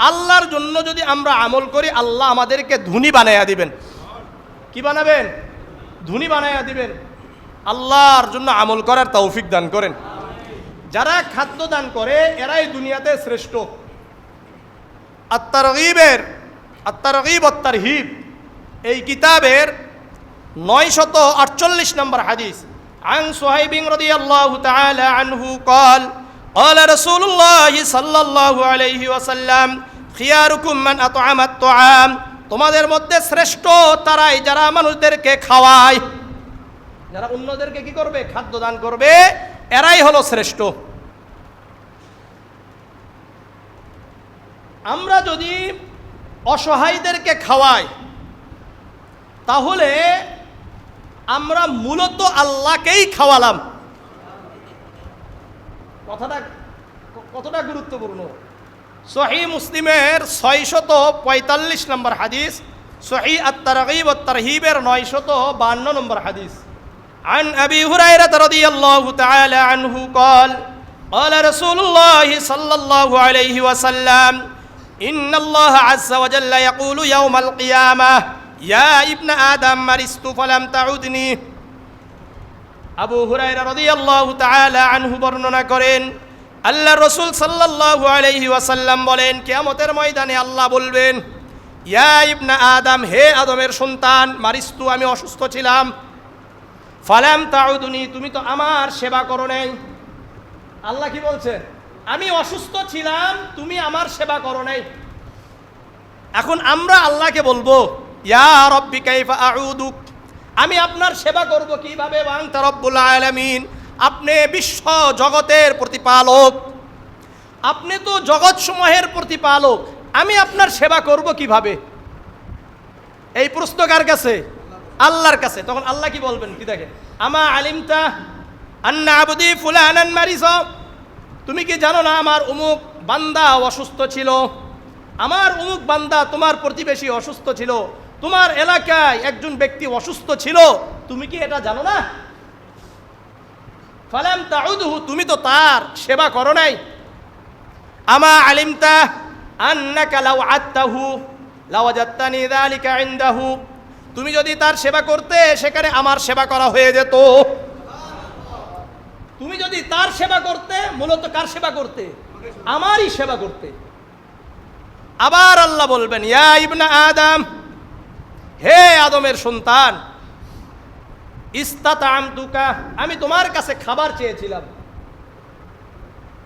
আল্লাহর জন্য যদি আমরা আমল করি, আল্লাহ আমাদেরকে ধনী বানাইয়া দিবেন। কি বানাবেন? ধনী বানাইয়া দিবেন। আল্লাহর জন্য আমল করার তৌফিক দান করেন। যারা খাদ্য দান করে এরাই দুনিয়াতে শ্রেষ্ঠ। আত-তারগীব ওয়াত তারহিব এই কিতাবের 948 নম্বর হাদিস। আন সুহাইব রাদিয়াল্লাহু তাআলা আনহু قال قال رسول الله صلى الله عليه وسلم خياركم من اطعم الطعام তোমাদের মধ্যে শ্রেষ্ঠ তারাই যারা মানুষদেরকে খাওয়ায়, যারা অন্যদেরকে কি করবে? খাদ্য দান করবে, এরাই হলো শ্রেষ্ঠ। আমরা যদি অসহায়দেরকে খাওয়াই, তাহলে আমরা মূলত আল্লাহকেই খাওয়ালাম। কথাটা কতটা গুরুত্বপূর্ণ। সহিহ মুসলিমের 645 নম্বর হাদিস, সহিহ আত-তারগীব ওয়াত তারহিবের 952 নম্বর হাদিস। عن أبي هريرة رضي الله تعالى عنه قال قال رسول الله صلى الله عليه وسلم إن الله عز وجل يقول يوم القيامة يا ابن آدم مرضت فلم تعدني। আবু হুরায়রা রাদিয়াল্লাহু তাআলা আনহু বর্ণনা করেন, আল্লাহ রাসূল সাল্লাল্লাহু আলাইহি ওয়াসাল্লাম বলেন, কিয়ামতের ময়দানে আল্লাহ বলবেন, ইয়া ইবনা আদম, হে আদমের সন্তান, মারিস্তু, আমি অসুস্থ ছিলাম, ফালাম তাউদুনি, তুমি তো আমার সেবা করো নাই। আল্লাহ কি বলছেন? আমি অসুস্থ ছিলাম, তুমি আমার সেবা করো নাই। এখন আমরা আল্লাহকে বলবো, ইয়া রব্বি কাইফা আউদুক, আমি আপনার সেবা করব কিভাবে? আনতা রব্বুল আলামিন, আপনি বিশ্ব জগতের প্রতিপালক, আপনি তো জগৎ সমূহের প্রতিপালক, আমি আপনার সেবা করব কিভাবে? এই প্রশ্ন কার কাছে? আল্লাহর কাছে। তখন আল্লাহ কি বলবেন? কি দেখেন, আমা আলিমতা আন্না আবদি ফুলানান মারিজ, তুমি কি জানো না আমার অমুক বান্দা অসুস্থ ছিল, আমার অমুক বান্দা তোমার প্রতিবেশী অসুস্থ ছিল, তোমার এলাকায় একজন ব্যক্তি অসুস্থ ছিল, তুমি কি এটা জানো না? ফালাম তাউদহু, তুমি তো তার সেবা করো নাই। আমা আলিমতা আন্নাকা লাউ আত্তাহু লাওয়াজাত্তানি যালিকা ইনদাহু, তুমি যদি তার সেবা করতে, সেখানে আমার সেবা করা হয়ে যেত। তুমি যদি তার সেবা করতে, মূলত কার সেবা করতে? আমারই সেবা করতে। আবার আল্লাহ বলবেন, ইয়া ইবনা আদম, হে আদমের সন্তান, ইস্তাতামতুকা, আমি তোমার কাছে খাবার চেয়েছিলাম,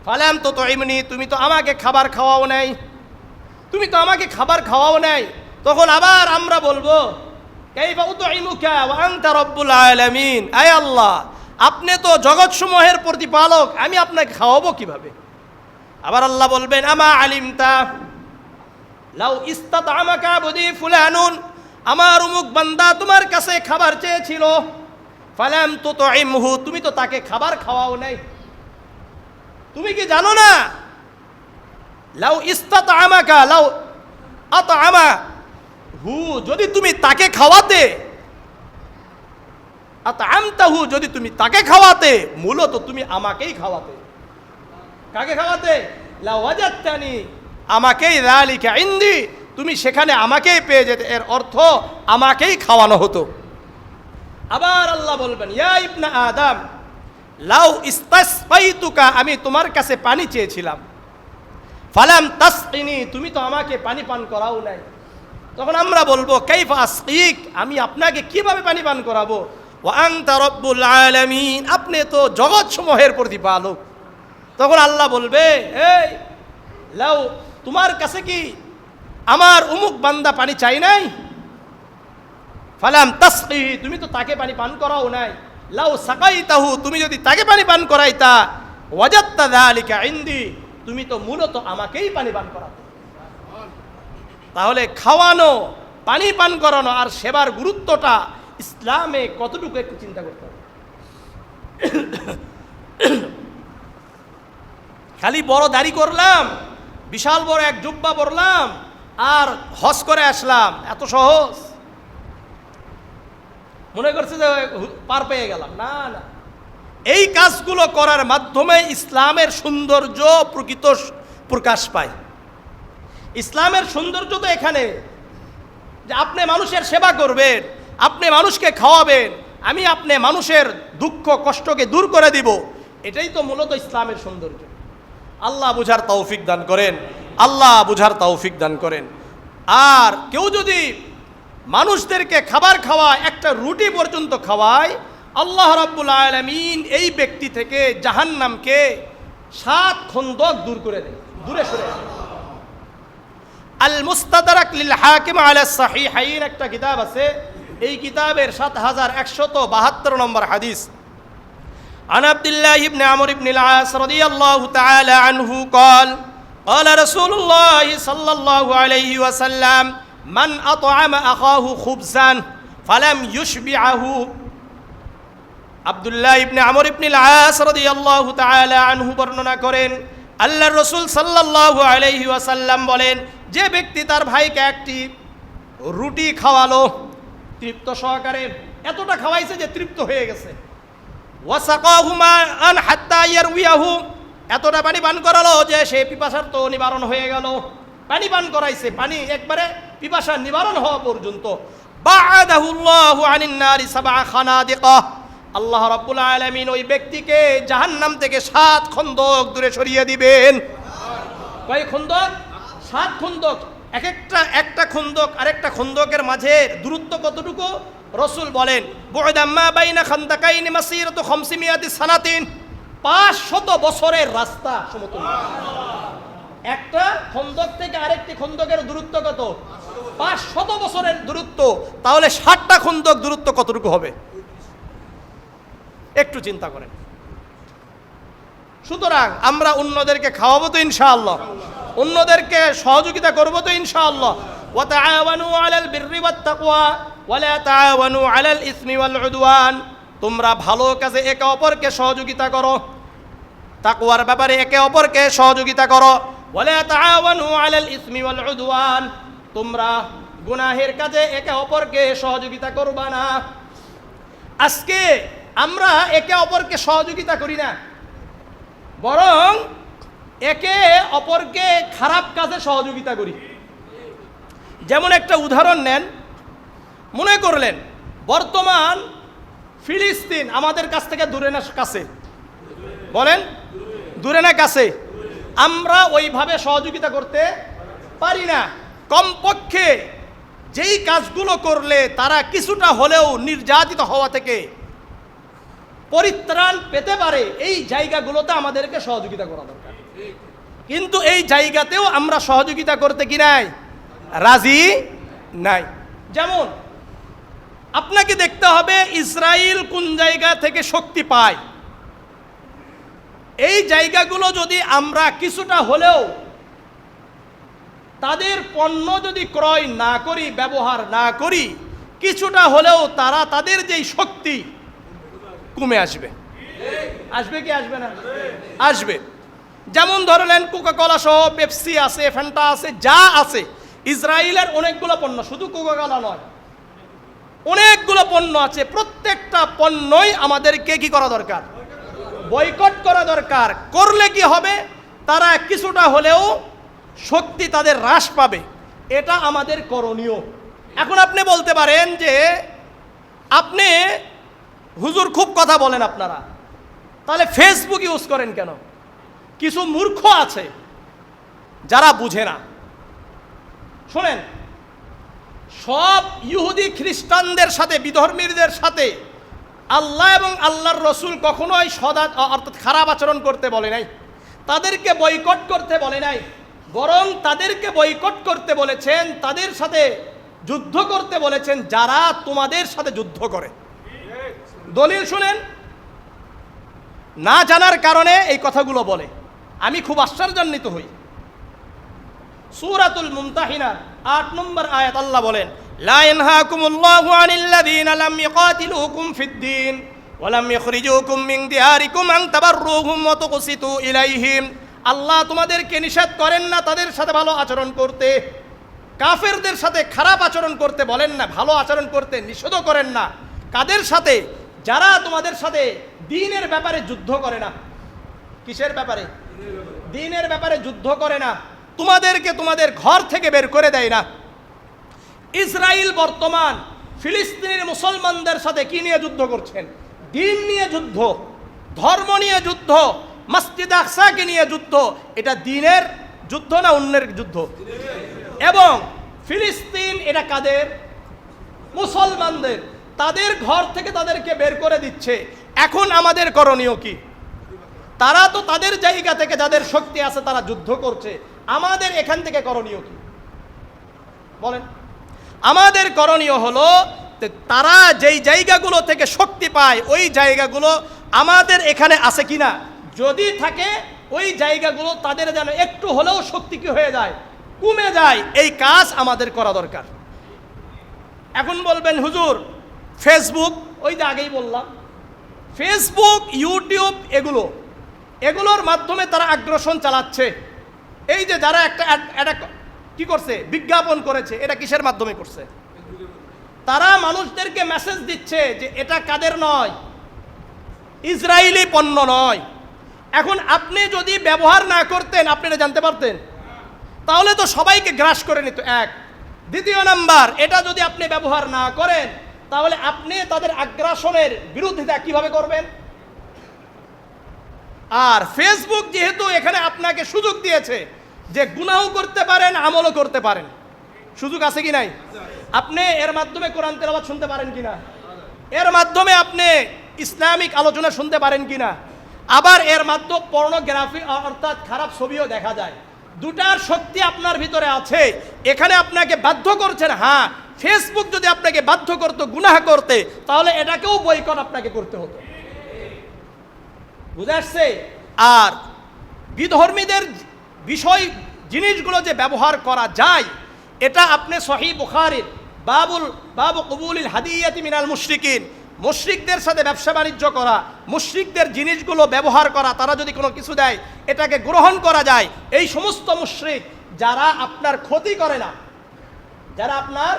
ফালাম তুতঈমনি, তুমি তো আমাকে খাবার খাওয়াও নাই, তুমি তো আমাকে খাবার খাওয়াও নাই। তখন আবার আমরা বলবো, কাইফা উতঈমুকা ওয়া আনতা রব্বুল আলামিন, আয় আল্লাহ, আপনি তো জগৎসমূহের প্রতিপালক, আমি আপনাকে খাওয়াবো কিভাবে? আবার আল্লাহ বলবেন, আমা আলিমতা লাউ ইস্তাতামাকা বুদি ফুলানুন, আমার অমুক বান্দা তোমার কাছে খাবার চেয়েছিল, ফালাম তুতঈমহু, তুমি তো তাকে খাবার খাওয়াও নাই। তুমি কি জানো না, লাউ ইস্তাতামাকা লাউ আতআমা হু, যদি তুমি তাকে খাওয়াতে, আতআমতাহু, যদি তুমি তাকে খাওয়াতে, মূলত তুমি আমাকেই খাওয়াতে। কাকে খাওয়াতে? লাওয়াজাত্তানি, আমাকেই, যালিকা ইনদি, তুমি সেখানে আমাকেই পেয়ে যেতে, এর অর্থ আমাকেই খাওয়ানো হতো। আবার আল্লাহ বলবেন, ইয়া ইবনা আদম লাউ ইস্তাসকাইতুকা, আমি তোমার কাছে পানি চেয়েছিলাম, ফালাম তাসকিনি, তুমি তো আমাকে পানি পান করাও নাই। তখন আমরা বলবো, কাইফা আসকিক, আমি আপনাকে কিভাবে পানি পান করাবো? ওয়া আনতা রব্বুল আলামিন, আপনি তো জগৎ সমূহের প্রতিপালক। তখন আল্লাহ বলবে, এই লাউ, তোমার কাছে কি আমার অমুক বান্দা পানি চাই নাই? ফালাম তাসকি, তুমি তো তাকে পানি পান করাও নাই। লাউ সাকাইতাহু, তুমি যদি তাকে পানি পান করাইতা, ওয়াজাত্তা যালিকা ইনদি, তুমি তো মূলত আমাকেই পানি পান করাতে। তাহলে খাওয়ানো পানি পান করানো আর সেবার গুরুত্বটা ইসলামে কতটুকু একটু চিন্তা করতে হবে। খালি বড় দাড়ি করলাম, বিশাল বড় এক জুব্বা পরলাম আর হজ করে আসলাম, এত সহজ মনে করছে যে পার পেয়ে গেলাম। না না, এই কাজগুলো করার মাধ্যমে ইসলামের সৌন্দর্য প্রকৃত প্রকাশ পায়। ইসলামের সৌন্দর্য তো এখানে যে আপনি মানুষের সেবা করবেন, আপনি মানুষকে খাওয়াবেন, আমি আপনি মানুষের দুঃখ কষ্টকে দূর করে দিব, এটাই তো মূলত ইসলামের সৌন্দর্য। আল্লাহ বুঝার তৌফিক দান করেন, আল্লাহ বুঝার তৌফিক দান করেন। আর কেউ যদি মানুষদেরকে খাবার খাওয়ায়, একটা রুটি পর্যন্ত খাওয়ায়, আল্লাহ রাব্বুল আলামিন এই ব্যক্তি থেকে জাহান্নামকে 7 খন্দক দূর করে দেয়, দূরে সরে দেয়। আল মুস্তাদরাক লিল হাকিম আলা সাহিহাইন একটা কিতাব আছে, এই কিতাবের 7172 নম্বর হাদিস। عن عبد الله بن عمرو بن العاص رضي الله تعالى عنه قال قال رسول الله صلى الله عليه وسلم من أطعم أخاه خبزا فلم يشبعه। আব্দুল্লাহ ইবনে আমর ইবনে আস রাদিয়াল্লাহু তাআলা আনহু বর্ণনা করেন, আল্লাহর রাসূল সাল্লাল্লাহু আলাইহি ওয়াসাল্লাম বলেন, যে ব্যক্তি তার ভাইকে একটি রুটি খাওয়ালো তৃপ্ত সহকারে, এতটা খাওয়াইছে যে তৃপ্ত হয়ে গেছে, ওয়াসাকাহু মাআন হাত্তা ইয়ারউয়াহু, এতটা পানি পান করালো যে সে পিপাসার তো নিবারণ হয়ে গেল, পানি পান করাইছে, পানি একবারে পিপাসা নিবারণ হওয়া পর্যন্ত। বা'আদাহুল্লাহু আনিন নারি সাবআ খানাদিকা, আল্লাহ রাব্বুল আলামিন ওই ব্যক্তিকে জাহান্নাম থেকে 7 খন্দক দূরে সরিয়ে দিবেন। কয় খন্দক? 7 খন্দক। একটা খন্দক আরেকটা খন্দকের মাঝে দূরত্ব কতটুকু? রাসূল বলেন, বু'দাম্মা বাইনা খান্দাকাইনি মাসিরাতু 500 সানাতিন, 500 বছরের রাস্তা সমতুল্য। একটা খন্দক থেকে আরেকটি খন্দকের দূরত্ব কত? 500 বছরের দূরত্ব। তাহলে 60টা খন্দক দূরত্ব কতটুকু হবে? একটু চিন্তা করেন। সুতরাং আমরা অন্যদেরকে খাওয়াবো তো ইনশাআল্লাহ, অন্যদেরকে সহযোগিতা করবো তো ইনশাআল্লাহ। ওয়া তাআওয়ানু আলাল বিররি ওয়াত তাকওয়া ওয়া লা তাআওয়ানু আলাল ইসমি ওয়াল উদওয়ান, তোমরা ভালো কাজে একে অপরকে সহযোগিতা করো, তাকওয়ার ব্যাপারে একে অপরকে সহযোগিতা করো। ওয়া লা তাআওয়ানু আলাল ইসমি ওয়াল উদওয়ান, তোমরা গুনাহের কাজে একে অপরকে সহযোগিতা করবা না। আজকে আমরা একে অপরকে সহযোগিতা করি না, বরং একে অপরকে খারাপ কাজে সহযোগিতা করি। যেমন একটা উদাহরণ নেন, মনে করলেন বর্তমান ফিলিস্তিন আমাদের কাছ থেকে দূরে না কাছে? বলেন, দূরে না কাছে? আমরা ওইভাবে সহযোগিতা করতে পারি না। কমপক্ষে যেই কাজগুলো করলে তারা কিছুটা হলেও নির্যাতিত হওয়া থেকে পরিত্রাণ পেতে পারে, এই জায়গাগুলোতে আমাদেরকে সহযোগিতা করা দরকার। কিন্তু এই জায়গাতেও আমরা সহযোগিতা করতে কি নাই? রাজি নাই। যেমন আপনাকে দেখতে হবে ইসরায়েল কোন জায়গা থেকে শক্তি পায়, এই জায়গাগুলো যদি আমরা কিছুটা হলেও তাদের পণ্য যদি ক্রয় না করি, ব্যবহার না করি, কিছুটা হলেও তারা তাদের যেই শক্তি কমে আসবে। আসবে কি আসবে না? আসবে। যেমন ধরলেন কোকাকোলা সহ পেপসি আছে, ফ্যান্টা আছে, যা আছে, ইসরায়েলের অনেকগুলো পণ্য, শুধু কোকাকোলা নয়, অনেকগুলো পণ্য আছে। প্রত্যেকটা পণ্যই আমাদেরকে কি করা দরকার? বয়কট করা দরকার। করলে কি হবে? তারা কিছুটা হলেও শক্তি তাদের হ্রাস পাবে। এটা আমাদের করণীয়। এখন আপনি বলতে পারেন যে আপনি হুজুর খুব কথা বলেন আপনারা, তাহলে ফেসবুক ইউজ করেন কেন? কিছু মূর্খ আছে যারা বুঝে না। শোনেন, সব ইহুদি খ্রিস্টানদের সাথে, বিধর্মীদের সাথে আল্লাহ এবং আল্লাহর রসুল কখনোই অর্থাৎ খারাপ আচরণ করতে বলে নাই, তাদেরকে বয়কট করতে বলে নাই, বরং তাদেরকে বয়কট করতে বলেছেন, তাদের সাথে যুদ্ধ করতে বলেছেন যারা তোমাদের সাথে যুদ্ধ করে। দলিল শুনেন, না জানার কারণে এই কথাগুলো বলে। আমি খুব আশ্চর্যান্বিত হই। সূরাতুল মুমতাহিনা 8 নম্বর আয়াত আল্লাহ বলেন, লা ইয়ানহাকুমুল্লাহু আনিল্লাযীনা লাম ইকাতিলুকুম ফিদ-দীন ওয়া লাম ইখরিজুকুম মিন দিয়ারিকুম আন তাবাররুহুম ওয়া তুকসিতু ইলাইহিম। আল্লাহ তোমাদেরকে নিষেধ করেন না তাদের সাথে ভালো আচরণ করতে, কাফেরদের সাথে খারাপ আচরণ করতে বলেন না, ভালো আচরণ করতে নিষেধও করেন না। কাদের সাথে? যারা তোমাদের সাথে দ্বীনের ব্যাপারে যুদ্ধ করে না। কিসের ব্যাপারে? দ্বীনের ব্যাপারে যুদ্ধ করে না, তোমাদেরকে তোমাদের ঘর থেকে বের করে দেয় না। ইসরায়েল বর্তমান ফিলিস্তিনের মুসলমানদের সাথে কি নিয়ে যুদ্ধ করছেন? দ্বীন নিয়ে যুদ্ধ, ধর্ম নিয়ে যুদ্ধ, মসজিদ আকসাকে নিয়ে যুদ্ধ। এটা দ্বীনের যুদ্ধ না অন্যের যুদ্ধ? এবং ফিলিস্তিন এটা কাদের? মুসলমানদের। তাদের ঘর থেকে তাদেরকে বের করে দিচ্ছে। এখন আমাদের করণীয় কি? তারা তো তাদের জায়গা থেকে যাদের শক্তি আছে তারা যুদ্ধ করছে, আমাদের এখান থেকে করণীয় কি বলেন? আমাদের করণীয় হলো তারা যেই জায়গাগুলো থেকে শক্তি পায় ওই জায়গাগুলো আমাদের এখানে আছে কিনা, যদি থাকে ওই জায়গাগুলো তাদের যেন একটু হলেও শক্তি কি হয়ে যায়, কমে যায়, এই কাজ আমাদের করা দরকার। এখন বলবেন হুজুর ফেসবুক, ওই যে আগেই বললাম ফেসবুক, ইউটিউব, এগুলোর মাধ্যমে তারা আগ্রাসন চালাচ্ছে। এই যে যারা একটা কি করছে, বিজ্ঞাপন করেছে, এটা কিসের মাধ্যমে করছে? তারা মানুষদেরকে মেসেজ দিচ্ছে যে এটা কাদের নয়, ইসরায়েলি পণ্য নয়। এখন আপনি যদি ব্যবহার না করতেন আপনি এটা জানতে পারতেন? তাহলে তো সবাইকে গ্রাস করে নিত। এক। দ্বিতীয় নাম্বার, এটা যদি আপনি ব্যবহার না করেন তাহলে আপনি তাদের আগ্রাসনের বিরোধিতা কিভাবে করবেন? আর ফেসবুক যেহেতু এখানে আপনাকে সুযোগ দিয়েছে যে গুনাহও করতে পারেন, আমলও করতে পারেন, সুযোগ আছে কি নাই? আপনি এর মাধ্যমে কোরআন তেলাওয়াত শুনতে পারেন কিনা, এর মাধ্যমে আপনি ইসলামিক আলোচনা শুনতে পারেন কিনা, আবার এর মাধ্যমে পর্নোগ্রাফি অর্থাৎ খারাপ ছবিও দেখা যায়। দুটার শক্তি আপনার ভিতরে আছে, এখানে আপনাকে বাধ্য করছেন। হ্যাঁ, ফেসবুক যদি আপনাকে বাধ্য করতো গুনাহ করতে তাহলে এটাকেও বয়কট আপনাকে করতে হতো। বুঝে আসছে? আর বিধর্মীদের বিষয় জিনিসগুলো যে ব্যবহার করা যায়, এটা আপনি সহিহ বুখারীর বাবু কবুলিল হাদিয়াতি মিনাল মুশরিকিন, মুশরিকদের সাথে ব্যবসা বাণিজ্য করা, মুশরিকদের জিনিসগুলো ব্যবহার করা, তারা যদি কোনো কিছু দেয় এটাকে গ্রহণ করা যায়। এই সমস্ত মুশরিক যারা আপনার ক্ষতি করে না, যারা আপনার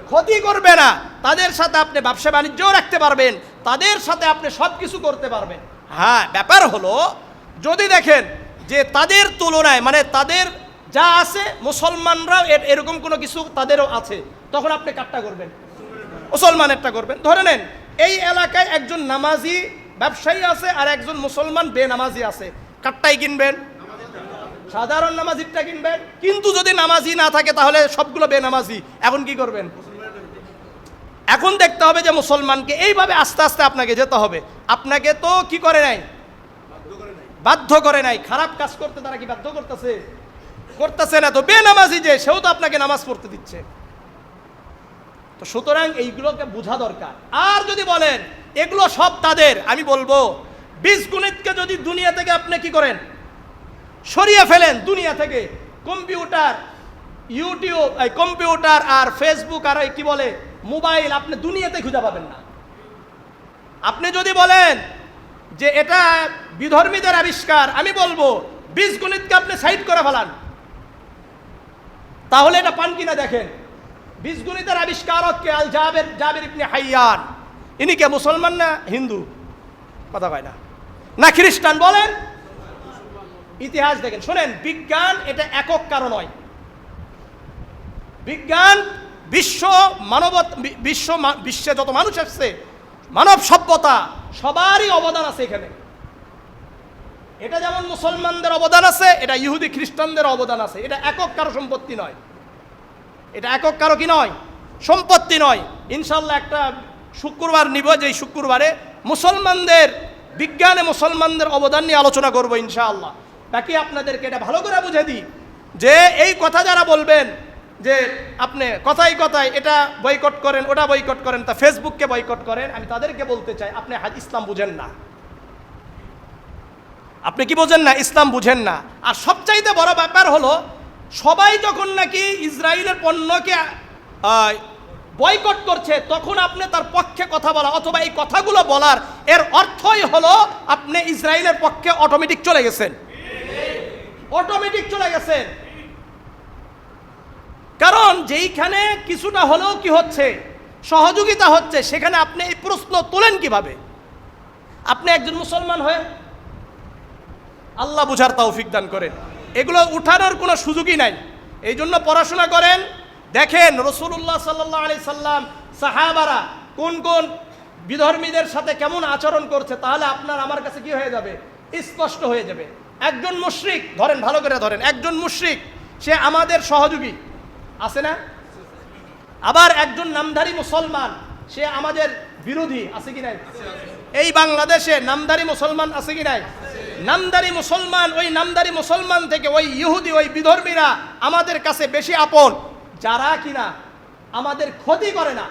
ক্ষতি করবে না, তাদের সাথে আপনি ব্যবসা বাণিজ্যও রাখতে পারবেন, তাদের সাথে আপনি সব কিছু করতে পারবেন। হ্যাঁ, ব্যাপার হলো যদি দেখেন যে তাদের তুলনায় মানে তাদের যা আছে মুসলমানরাও এরকম কোনো কিছু তাদেরও আছে, তখন আপনি কাটটা করবেন, মুসলমানেরটা করবেন। ধরে নেন এই এলাকায় একজন নামাজি ব্যবসায়ী আছে আর একজন মুসলমান বেনামাজি আছে, কাটটাই কিনবেন? সাধারণ নামাজিরটা কিনবেন। কিন্তু যদি নামাজি না থাকে তাহলে সবগুলো বেনামাজি, এখন কি করবেন? এখন দেখতে হবে যে মুসলমানকে এইভাবে আস্তে আস্তে আপনাকে যেতে হবে। আপনাকে তো কি করে নাই, বাধ্য করে নাই। খারাপ কাজ করতে তারা কি বাধ্য করতেছে না তো। বেনামাজি যে সেও তো আপনাকে নামাজ পড়তে দিচ্ছে। তো সুতরাং এইগুলোকে বোঝা দরকার। আর যদি বলেন এগুলো সব তাদের, আমি বলবো বীজগণিতকে যদি দুনিয়া থেকে আপনি কি করেন, সরিয়ে ফেলেন দুনিয়া থেকে, কম্পিউটার, ইউটিউব, কম্পিউটার আর ফেসবুক আর কি বলে মোবাইল, আপনি দুনিয়াতে খুঁজে পাবেন না। আপনি যদি বলেন যে এটা বিধর্মীদের আবিষ্কার, আমি বলবো বীজগণিতকে আপনি সাইড করে ফেলান, তাহলে এটা পান কিনা দেখেন। বীজগণিতের আবিষ্কারক কে? আল জাবের ইবনে হাইয়ান। ইনি কে, মুসলমান না হিন্দু? কথা কয় না, না খ্রিস্টান? বলেন, ইতিহাস দেখেন, শোনেন, বিজ্ঞান এটা একক কারণ নয়। বিজ্ঞান বিশ্বে যত মানুষ আসছে, মানব সভ্যতা সবারই অবদান আছে এখানে। এটা যেমন মুসলমানদের অবদান আছে, এটা ইহুদি খ্রিস্টানদের অবদান আছে। এটা একক কারো সম্পত্তি নয়, এটা একক কারো কি নয়, সম্পত্তি নয়। ইনশাল্লাহ একটা শুক্রবার নিব, যে শুক্রবারে মুসলমানদের বিজ্ঞানে মুসলমানদের অবদান নিয়ে আলোচনা করবো ইনশাআল্লাহ। বাকি আপনাদেরকে এটা ভালো করে বুঝে দিই যে এই কথা যারা বলবেন যে আপনি কথায় কথায় এটা বয়কট করেন, ওটা বয়কট করেন, তা ফেসবুককে বয়কট করেন, আমি তাদেরকে বলতে চাই আপনি ইসলাম বুঝেন না। আপনি কি বোঝেন না? ইসলাম বুঝেন না। আর সবচাইতে বড় ব্যাপার হলো, সবাই যখন নাকি ইসরায়েলের পণ্যকে বয়কট করছে, তখন আপনি তার পক্ষে কথা বলা অথবা এই কথাগুলো বলার এর অর্থই হলো আপনি ইসরায়েলের পক্ষে অটোমেটিক চলে গেছেন, অটোমেটিক চলে গেছেন। কারণ যেইখানে কিছুটা হলেও কি হচ্ছে, সহযোগিতা হচ্ছে, সেখানে আপনি এই প্রশ্ন তোলেন কিভাবে? আপনি একজন মুসলমান হয়ে, আল্লাহ বুঝার তৌফিক দান করেন, এগুলো উঠানোর কোনো সুযোগই নাই। এই জন্য পড়াশোনা করেন, দেখেন রাসূলুল্লাহ সাল্লাল্লাহু আলাইহি সাল্লাম, সাহাবারা কোন কোন বিধর্মীদের সাথে কেমন আচরণ করছে, তাহলে আপনার আমার কাছে কি হয়ে যাবে, স্পষ্ট হয়ে যাবে। একজন মুশরিক ধরেন, ভালো করে ধরেন, একজন মুশরিক সে আমাদের সহযোগী আছে না? আবার একজন নামধারী মুসলমান সে আমাদের বিরোধী আছে কি নাই? এই বাংলাদেশে নামধারী মুসলমান আছে কি নাই? নামধারী মুসলমান, ওই নামধারী মুসলমান থেকে ওই ইহুদি, ওই বিধর্মীরা আমাদের কাছে বেশি আপন, যারা কিনা আমাদের ক্ষতি করে না,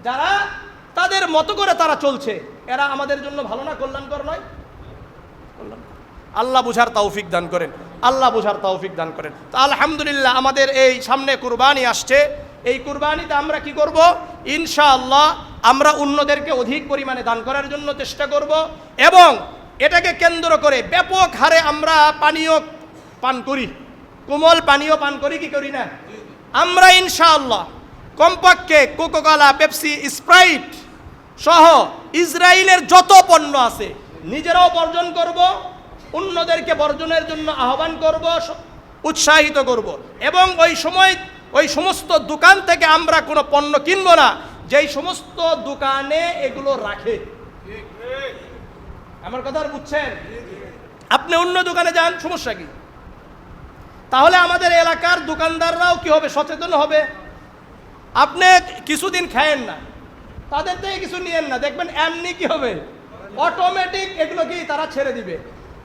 যারা তাদের মতো করে তারা চলছে, এরা আমাদের জন্য ভালো না, কল্যাণকর নয়? আল্লাহ বুঝার তৌফিক দান করেন, আল্লাহ বুঝার তৌফিক দান করেন। তো আলহামদুলিল্লাহ, আমাদের এই সামনে কুরবানি আসছে, এই কুরবানিতে আমরা কি করব? ইনশাআল্লাহ আমরা অন্যদেরকে অধিক পরিমাণে দান করার জন্য চেষ্টা করব, এবং এটাকে কেন্দ্র করে ব্যাপক হারে আমরা পানীয় পান করি, কোমল পানীয় পান করি কি করি না? আমরা ইনশাআল্লাহ কমপক্ষে কোকাকোলা, পেপসি, স্প্রাইট সহ ইসরায়েলের যত পণ্য আছে নিজেরাও বর্জন করব, অন্যদেরকে বর্জনের জন্য আহ্বান করব, উৎসাহিত করব, এবং ওই সমস্ত দোকান থেকে আমরা কোনো পণ্য কিনব না যেই সমস্ত দোকানে এগুলো রাখে। আমার কথা বুঝছেন? আপনি অন্য দোকানে যান, সমস্যা কি? তাহলে আমাদের এলাকার দোকানদাররাও কি হবে, সচেতন হবে। আপনি কিছুদিন খায়েন না, তাদের থেকে কিছু নিয়েন না, দেখবেন এমনি কি হবে, অটোমেটিক এগুলো কি তারা ছেড়ে দিবে।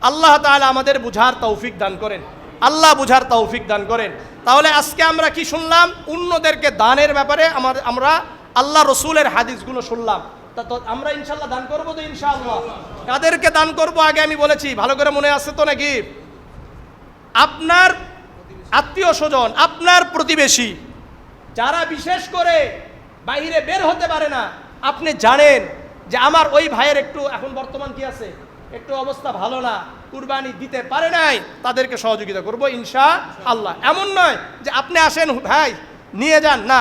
আল্লাহ তাআলা আমাদের বুঝার তৌফিক দান করেন, আল্লাহ বুঝার তৌফিক দান করেন। তাহলে আজকে আমরা কি শুনলাম? অন্যদেরকে দানের ব্যাপারে আমরা আল্লাহ রসুলের হাদিসগুলো শুনলাম। তো আমরা ইনশাল্লাহ দান করবো তো ইনশাআল্লাহ। কাদেরকে দান করব আগে আমি বলেছি, ভালো করে মনে আছে তো নাকি? আপনার আত্মীয় স্বজন, আপনার প্রতিবেশী, যারা বিশেষ করে বাইরে বের হতে পারে না, আপনি জানেন যে আমার ওই ভাইয়ের একটু এখন বর্তমান কি আছে, একটু অবস্থা ভালো না, কুরবানি দিতে পারে নাই, তাদেরকে সহযোগিতা করব ইনশাআল্লাহ। এমন নয় যে আপনি আসেন ভাই নিয়ে যান, না,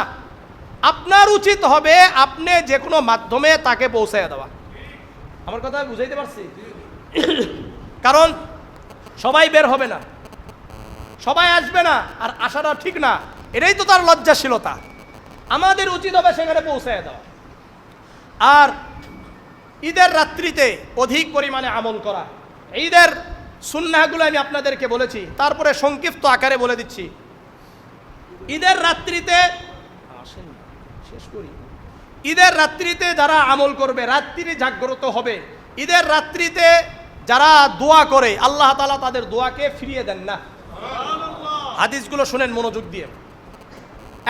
আপনার উচিত হবে আপনি যে কোনো মাধ্যমে তাকে পৌঁছায় দেওয়া। আমার কথা বুঝাইতে পারছি? কারণ সবাই বের হবে না, সবাই আসবে না, আর আসাটা ঠিক না, এটাই তো তার লজ্জাশীলতা। আমাদের উচিত হবে সেখানে পৌঁছায় দেওয়া। আর ঈদের রাত্রিতে অধিক পরিমাণে আমল করা, ঈদের সুন্নাহগুলো আমি আপনাদেরকে বলেছি, তারপরে সংক্ষিপ্ত আকারে বলে দিচ্ছি। ঈদের রাত্রিতে শেষ করি, ঈদের রাত্রিতে যারা আমল করবে, রাত্রি জাগ্রত হবে, ঈদের রাত্রিতে যারা দোয়া করে আল্লাহ তাআলা তাদের দোয়াকে ফিরিয়ে দেন না। হাদিসগুলো শুনেন মনোযোগ দিয়ে।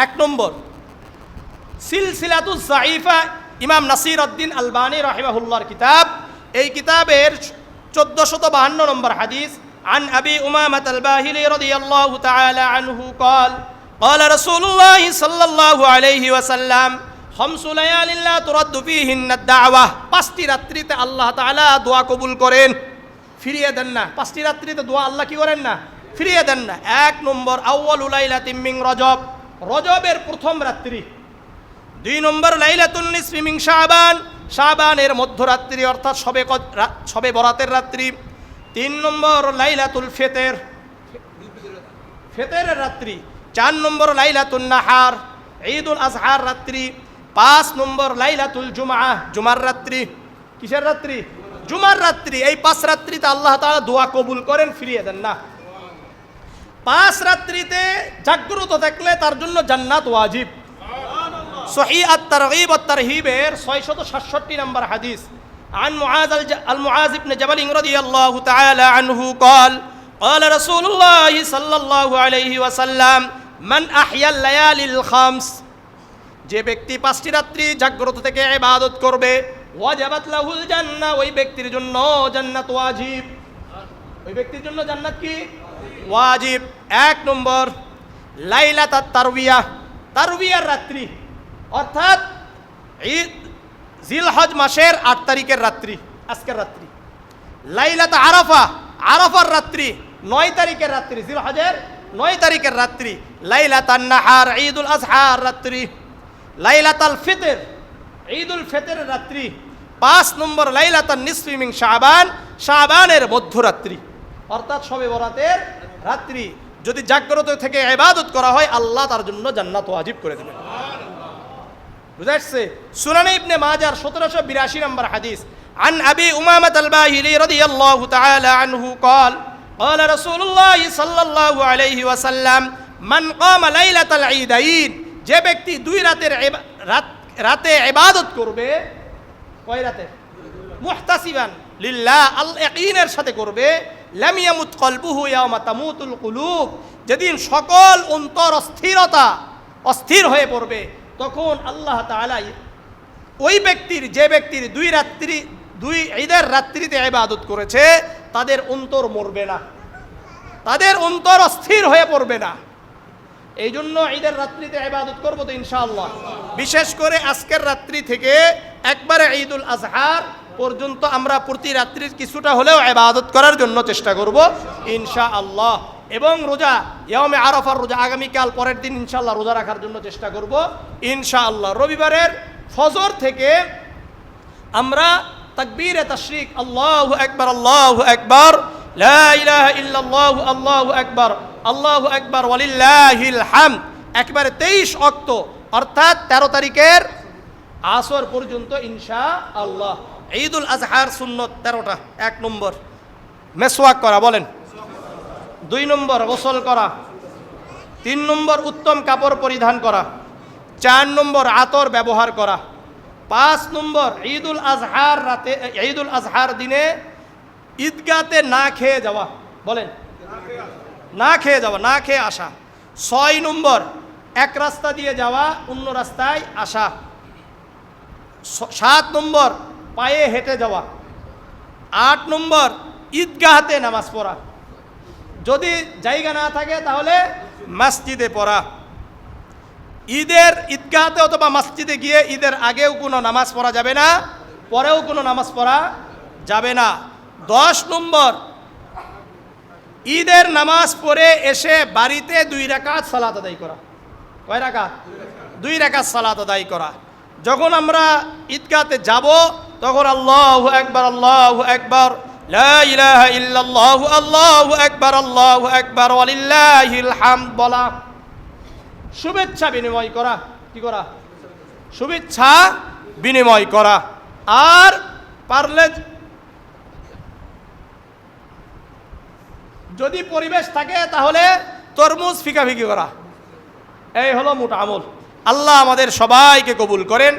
1 নম্বর, সিলসিলাতুজ যায়িফা, ইমাম নাসির উদ্দিন আলবানী রাহিমাহুল্লাহর কিতাব, এই কিতাবের 1452 নম্বর হাদিস, আন আবি উমামাহ আল-বাহিলি রাদিয়াল্লাহু তাআলা আনহু قال قال رسول الله صلى الله عليه وسلم خمس ليال لا ترد فيهن الدعوة, 5টি রাত্রিতে আল্লাহ তাআলা দোয়া কবুল করেন, ফিরিয়ে দেন না। 5টি রাত্রিতে দোয়া আল্লাহ কি করেন না, ফিরিয়ে দেন না। 1 নম্বর, আউয়ালু লাইলাতিন মিন রজব, রজবের প্রথম রাত্রি। 2 নম্বর, লাইলাতুন নিসফি মিন শাবান, শাবানের মধ্যরাত্রি অর্থাৎ শবে বরাতের রাত্রি। 3 নম্বর, লাইলাতুল ফিতর, ফিতরের রাত্রি। 4 নম্বর, লাইলাতুন নাহার, ঈদুল আজহার রাত্রি। 5 নম্বর, লাইলাতুল জুমআ, জুমার রাত্রি। কিসের রাত্রি? জুমার রাত্রি। এই 5 রাত্রিতে আল্লাহ তাআলা দোয়া কবুল করেন, ফিরিয়ে দেন না। 5 রাত্রিতে জাগ্রত থাকলে তার জন্য জান্নাত ওয়াজিব। সহিহ আত-তারগীব ওয়াত তারহিবের 667 নম্বর হাদিস, عن معاذ بن جبل رضي الله تعالى عنه قال قال رسول الله صلى الله عليه وسلم من أحيا الليالي الخمس, যে ব্যক্তি 5টি রাত্রি জাগ্রত থেকে ইবাদত করবে, ওয়াজাবাত লাহুল জান্নাহ, ওই ব্যক্তির জন্য জান্নাত ওয়াজিব। ওই ব্যক্তির জন্য জান্নাত কি ওয়াজিব। 1 নম্বর, লাইলাতুত তারবিয়া, তারবিয়ার রাত্রি, অর্থাৎ ঈদ জিলহজ মাসের 8 তারিখের রাত্রি, আজকের রাত্রি। লাইলাত আরাফা, আরাফার রাত্রি 9 তারিখের রাত্রি, জিলহজের 9 তারিখের রাত্রি। লাইলাতান নাহার, ঈদুল আজহার রাত্রি। লাইলাতাল ফিতর, ঈদুল ফিতরের রাত্রি। 5 নম্বর লাইলাতান নিসফি মিন শাবান, শাবানের মধ্যরাত্রি, অর্থাৎ শবে বরাতের রাত্রি। যদি জাগ্রত থেকে ইবাদত করা হয়, আল্লাহ তার জন্য জান্নাত ওয়াজিব করে দেবেন। বুঝা যাচ্ছে? সুনানে ইবনে মাজার 1782 নম্বর হাদিস, عن أبي أمامة الباهلي رضي الله تعالى عنه قال قال رسول الله صلى الله عليه وسلم من قام ليلة العيدين, যে ব্যক্তি 2 রাতে ইবাদত করবে, কয় রাতে? মুহতাসিবান লিল্লাহ, আল ইয়াকিনের সাথে করবে। লাম ইয়ামুত কলবুহু ইয়াওমা তামুতুল কুলুব, যেদিন সকল অন্তর অস্থির হয়ে পড়বে, তখন আল্লাহ তাআলা ওই ব্যক্তির, যে ব্যক্তির 2 ঈদের রাত্রিতে ইবাদত করেছে, তাদের অন্তর মরবে না, তাদের অন্তর অস্থির হয়ে পড়বে না। এই জন্য ঈদের রাত্রিতে ইবাদত করব তো ইনশাআল্লাহ। বিশেষ করে আজকের রাত্রি থেকে একবারে ঈদুল আজহার পর্যন্ত আমরা প্রতি রাত্রির কিছুটা হলেও ইবাদত করার জন্য চেষ্টা করব ইনশাআল্লাহ। এবং রোজা, ইয়াউমে আরাফার রোজা, আগামীকাল পরের দিন ইনশাআল্লাহ রোজা রাখার জন্য চেষ্টা করব ইনশাআল্লাহ। রবিবারের ফজর থেকে আমরা তাকবীরে তাশরিক, আল্লাহু আকবার, আল্লাহু আকবার, লা ইলাহা ইল্লাল্লাহু, আল্লাহু আকবার, আল্লাহু আকবার, ওয়ালিল্লাহিল হামদ, একবারে 23 ওয়াক্ত, অর্থাৎ 13 তারিখের আসর পর্যন্ত ইনশাআল্লাহ। ঈদুল আজহার সুন্নত 13টা। 1 নম্বর মেসওয়াক করা, বলেন। 2 নম্বর গোসল করা। 3 নম্বর উত্তম কাপড় পরিধান করা। 4 নম্বর আতর ব্যবহার করা। 5 নম্বর ঈদুল আজহার রাতে, ঈদুল আজহার দিনে ঈদগাতে না খেয়ে যাওয়া, বলেন। না খেয়ে যাওয়া, না খেয়ে আসা। 6 নম্বর এক রাস্তা দিয়ে যাওয়া, অন্য রাস্তায় আসা। 7 নম্বর পায়ে হেঁটে যাওয়া। 8 নম্বর ঈদগাহতে নামাজ পড়া, যদি জায়গা না থাকে তাহলে মসজিদে পড়া। ঈদের ঈদগাহতে অথবা মসজিদে গিয়ে ঈদের আগেও কোনো নামাজ পড়া যাবে না, পরেও কোনো নামাজ পড়া যাবে না। 10 নম্বর ঈদের নামাজ পড়ে এসে বাড়িতে 2 রাকাত সালাত আদায় করা। কয় রাকাত? 2 রাকাত সালাত আদায় করা। যখন আমরা ঈদগাহতে যাব, তখন আল্লাহু আকবার, আল্লাহু আকবার, লা ইলাহা ইল্লাল্লাহু, আল্লাহু আকবার, আল্লাহু আকবার, ওয়ালিল্লাহিল হামদ বলা। শুভেচ্ছা বিনিময় করা। কি করা? শুভেচ্ছা বিনিময় করা। আর পারলে যদি পরিবেশ থাকে তাহলে তরমুজ ফিকাফিকি করা। এই হলো মোট আমল। আল্লাহ আমাদের সবাইকে কবুল করেন।